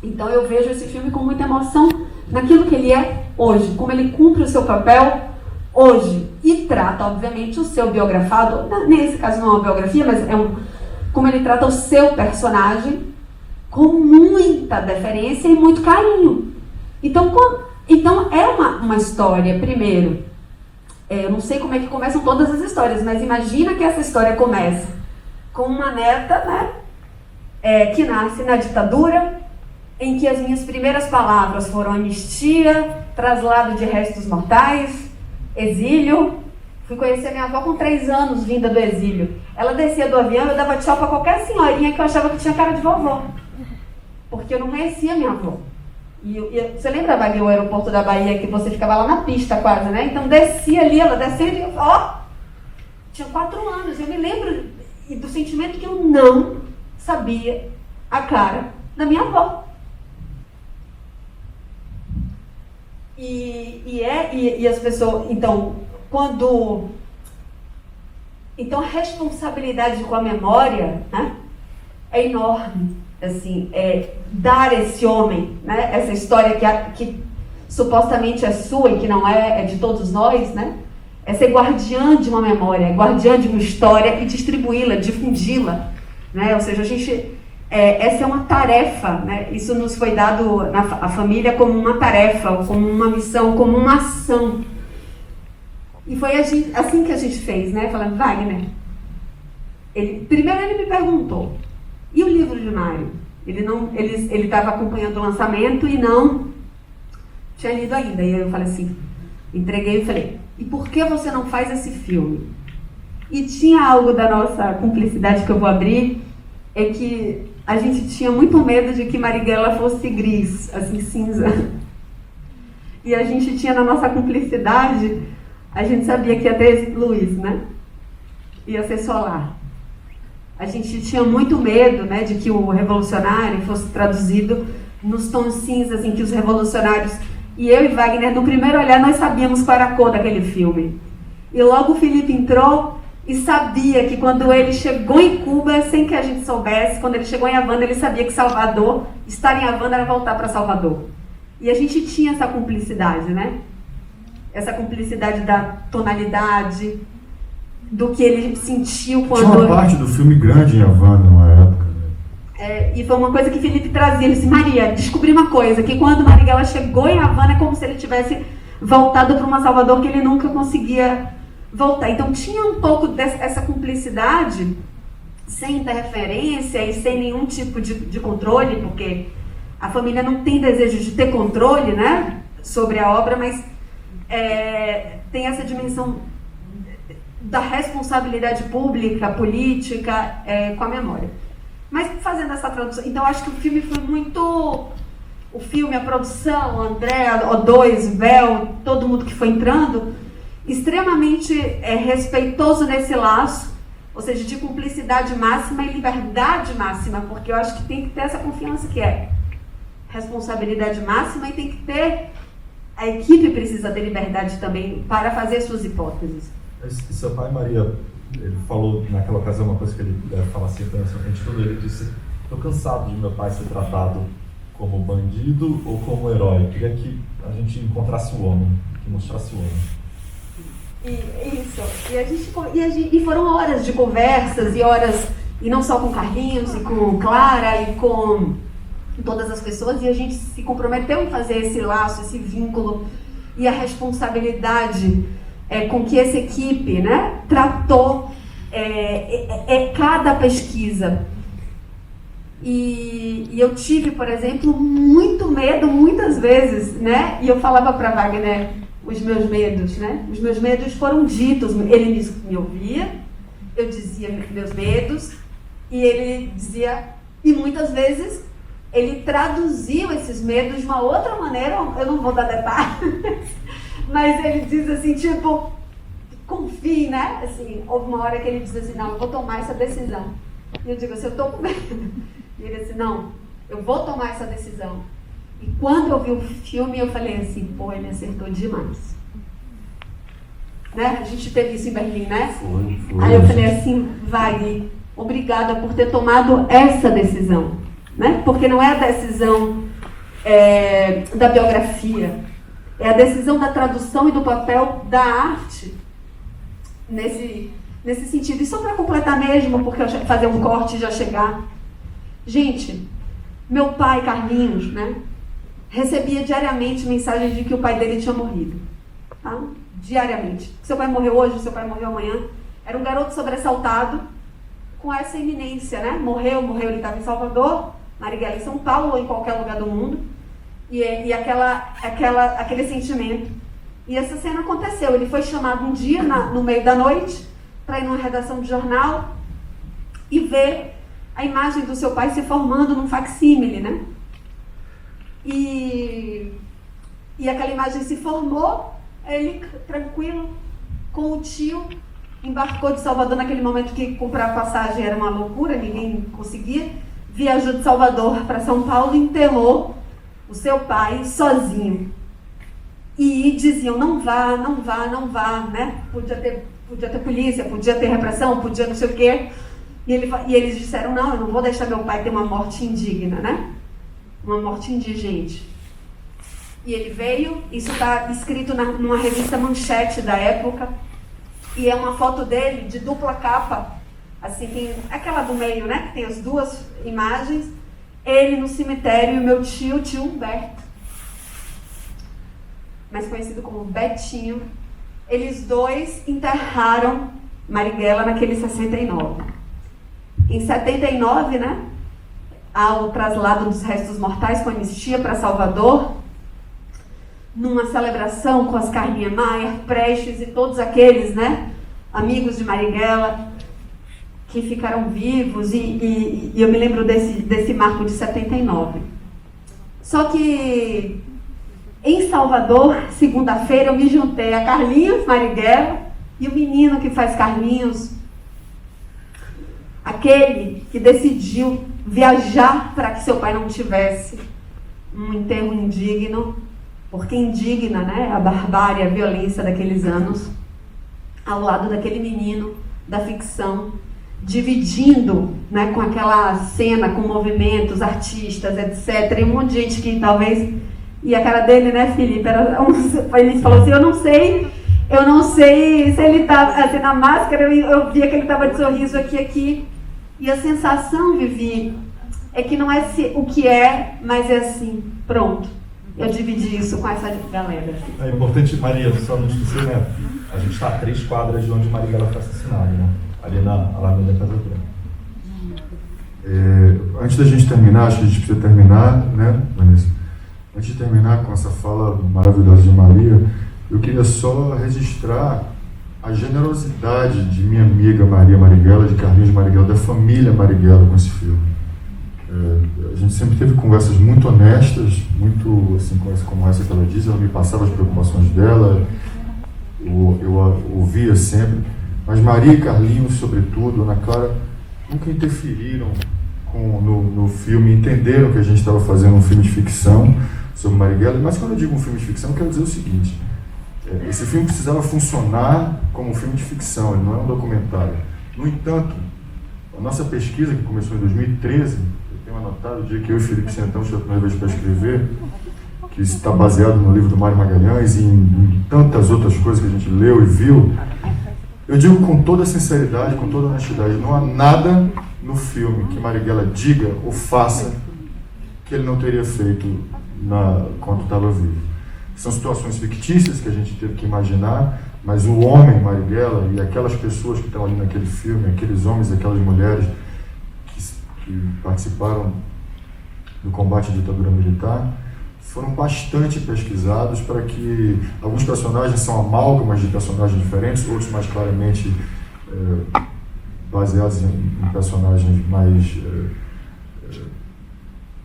Então eu vejo esse filme com muita emoção naquilo que ele é hoje, como ele cumpre o seu papel hoje e trata, obviamente, o seu biografado, nesse caso não é uma biografia, mas como ele trata o seu personagem com muita deferência e muito carinho. Então é uma história, primeiro, eu não sei como é que começam todas as histórias, mas imagina que essa história começa com uma neta, né, que nasce na ditadura, em que as minhas primeiras palavras foram anistia, traslado de restos mortais, exílio. Fui conhecer minha avó com 3 anos, vinda do exílio. Ela descia do avião, eu dava tchau para qualquer senhorinha que eu achava que tinha cara de vovó. Porque eu não conhecia minha avó. E você lembra, Wagner, o aeroporto da Bahia, que você ficava lá na pista quase, né? Então descia ali, ela descia e tinha 4 anos. Eu me lembro do sentimento que eu não sabia a cara da minha avó. E as pessoas, então a responsabilidade com a memória, né, é enorme, assim, dar a esse homem, né, essa história que supostamente é sua e que não é de todos nós, né, é ser guardiã de uma memória, guardiã de uma história e distribuí-la, difundi-la, né, ou seja, essa é uma tarefa, né? Isso nos foi dado a família como uma tarefa, como uma missão, como uma ação. E foi assim que a gente fez, né? Falando, Wagner, primeiro ele me perguntou, e o livro de Mário? Ele estava acompanhando o lançamento e não tinha lido ainda. E eu falei assim, entreguei e falei, e por que você não faz esse filme? E tinha algo da nossa cumplicidade que eu vou abrir, é que a gente tinha muito medo de que Marighella fosse gris, assim, cinza. E a gente tinha na nossa cumplicidade, a gente sabia que ia ter luz, né? Ia ser solar. A gente tinha muito medo, né, de que o revolucionário fosse traduzido nos tons cinzas em que os revolucionários... E eu e Wagner, no primeiro olhar, nós sabíamos qual era a cor daquele filme. E logo o Felipe entrou e sabia que quando ele chegou em Cuba, sem que a gente soubesse, quando ele chegou em Havana, ele sabia que Salvador, estar em Havana era voltar para Salvador. E a gente tinha essa cumplicidade, né? Essa cumplicidade da tonalidade, do que ele sentiu quando... Tinha uma parte do filme grande em Havana, numa época. E foi uma coisa que Felipe trazia. Ele disse, Maria, descobri uma coisa, que quando Marighella chegou em Havana, é como se ele tivesse voltado para uma Salvador que ele nunca conseguia voltar. Então tinha um pouco dessa cumplicidade, sem interferência e sem nenhum tipo de controle, porque a família não tem desejo de ter controle, né, sobre a obra, mas tem essa dimensão da responsabilidade pública, política, com a memória. Mas fazendo essa tradução, então acho que o filme foi muito... O filme, a produção, o André, O2, o Bel, todo mundo que foi entrando, extremamente respeitoso nesse laço, ou seja, de cumplicidade máxima e liberdade máxima, porque eu acho que tem que ter essa confiança que é responsabilidade máxima e tem que ter... A equipe precisa ter liberdade também para fazer suas hipóteses. E seu pai, Maria, ele falou naquela ocasião uma coisa que ele deve falar sempre na sua frente toda, ele disse, estou cansado de meu pai ser tratado como bandido ou como herói. Eu queria que a gente encontrasse o homem, que mostrasse o homem. E foram horas de conversas e horas, e não só com Carlinhos, e com Clara, e com todas as pessoas, e a gente se comprometeu em fazer esse laço, esse vínculo, e a responsabilidade com que essa equipe, né, tratou cada pesquisa. E eu tive, por exemplo, muito medo, muitas vezes, né, e eu falava para Wagner os meus medos, né, os meus medos foram ditos, ele me ouvia, eu dizia meus medos, e ele dizia, e muitas vezes ele traduzia esses medos de uma outra maneira, eu não vou dar detalhes, Mas ele diz assim, tipo, confie, né? Assim, houve uma hora que ele diz assim, não, eu vou tomar essa decisão. E eu digo assim, eu tô com medo. E ele assim, não, eu vou tomar essa decisão. E quando eu vi o filme, eu falei assim, pô, ele acertou demais. Né? A gente teve isso em Berlim, né? Foi. Aí eu falei assim, Wagner, obrigada por ter tomado essa decisão. Né? Porque não é a decisão da biografia, é a decisão da tradução e do papel da arte nesse sentido. E só para completar mesmo, porque eu fazer um corte e já chegar. Gente, meu pai, Carlinhos, né, recebia diariamente mensagem de que o pai dele tinha morrido. Tá? Diariamente. Seu pai morreu hoje, seu pai morreu amanhã. Era um garoto sobressaltado com essa iminência, né? Morreu, ele estava em Salvador, Marighella em São Paulo ou em qualquer lugar do mundo. E aquele sentimento. E essa cena aconteceu. Ele foi chamado um dia, no meio da noite, para ir numa redação de jornal e ver a imagem do seu pai se formando num facsímile, né? E aquela imagem se formou, ele, tranquilo, com o tio, embarcou de Salvador naquele momento que comprar passagem era uma loucura, ninguém conseguia, viajou de Salvador para São Paulo e enterrou o seu pai sozinho. E diziam, não vá, né? Podia ter polícia, podia ter repressão, podia não sei o quê. E eles disseram, não, eu não vou deixar meu pai ter uma morte indigna, né? Uma morte indigente. E ele veio, isso está escrito numa revista Manchete da época, e é uma foto dele de dupla capa, assim, tem aquela do meio, né? Que tem as duas imagens, ele no cemitério e o meu tio Humberto, mais conhecido como Betinho, eles dois enterraram Marighella naquele 69. Em 79, né, há o traslado dos restos mortais com anistia para Salvador, numa celebração com as Carlinha Maia, Prestes e todos aqueles, né, amigos de Marighella que ficaram vivos, e eu me lembro desse marco de 79. Só que em Salvador, segunda-feira, eu me juntei a Carlinhos Marighella e o menino que faz Carlinhos, aquele que decidiu viajar para que seu pai não tivesse um enterro indigno, porque indigna, né, a barbárie, a violência daqueles anos, ao lado daquele menino da ficção, dividindo, né, com aquela cena, com movimentos, artistas, etc. E um monte de gente que talvez... E a cara dele, né, Felipe, ele falou assim, eu não sei se ele tá assim, na máscara, eu via que ele estava de sorriso aqui. E a sensação, Vivi, é que não é o que é, mas é assim, pronto. Eu dividi isso com essa galera. É importante, Maria, só não esquecer, né? A gente está a 3 quadras de onde Marighella foi assassinado, né? Ali na Alameda Casa Branca. Antes da gente terminar, acho que a gente precisa terminar, né, Vanessa? Antes de terminar com essa fala maravilhosa de Maria, eu queria só registrar a generosidade de minha amiga Maria Marighella, de Carlinhos Marighella, da família Marighella com esse filme. A gente sempre teve conversas muito honestas, muito assim, como essa que ela diz, ela me passava as preocupações dela, eu ouvia sempre, mas Maria e Carlinhos, sobretudo, Ana Clara, nunca interferiram no filme, entenderam que a gente estava fazendo um filme de ficção sobre Marighella, mas quando eu digo um filme de ficção, eu quero dizer o seguinte, esse filme precisava funcionar como um filme de ficção, ele não é um documentário. No entanto, a nossa pesquisa, que começou em 2013, eu tenho anotado o dia que eu e o Felipe sentamos pela primeira vez para escrever, que está baseado no livro do Mário Magalhães e em tantas outras coisas que a gente leu e viu, eu digo com toda sinceridade, com toda honestidade, não há nada no filme que Marighella diga ou faça que ele não teria feito quando estava vivo. São situações fictícias que a gente teve que imaginar, mas o homem Marighella e aquelas pessoas que estão ali naquele filme, aqueles homens e aquelas mulheres que participaram do combate à ditadura militar, foram bastante pesquisados para que alguns personagens são amálgamas de personagens diferentes, outros mais claramente baseados em personagens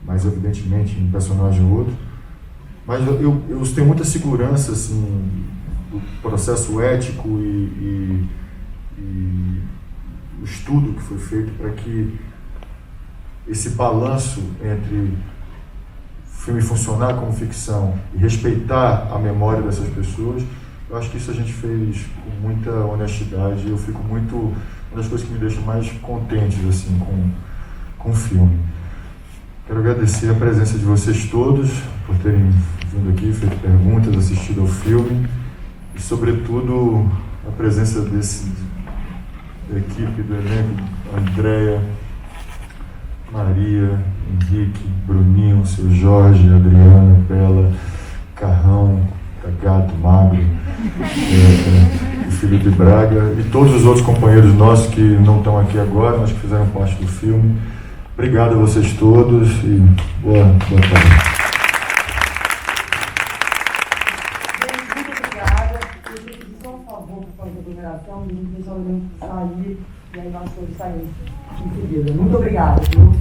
mais evidentemente em um personagem ou outro. Mas eu tenho muita segurança assim, processo ético e o estudo que foi feito para que esse balanço entre o filme funcionar como ficção e respeitar a memória dessas pessoas, eu acho que isso a gente fez com muita honestidade. Eu fico muito, uma das coisas que me deixa mais contentes assim com o filme. Quero agradecer a presença de vocês todos por terem vindo aqui, feito perguntas, assistido ao filme e, sobretudo, a presença da equipe, do elenco, Andréia, Maria, Henrique, Bruninho, seu Jorge, Adriana, Bela, Carrão, Gato, Magro, e Felipe Braga e todos os outros companheiros nossos que não estão aqui agora, mas que fizeram parte do filme. Obrigado a vocês todos e boa tarde. Muito obrigada. Eu queria só um favor para fazer a aglomeração, e o pessoal sair, e aí nós todos saímos em seguida. Muito obrigada, viu?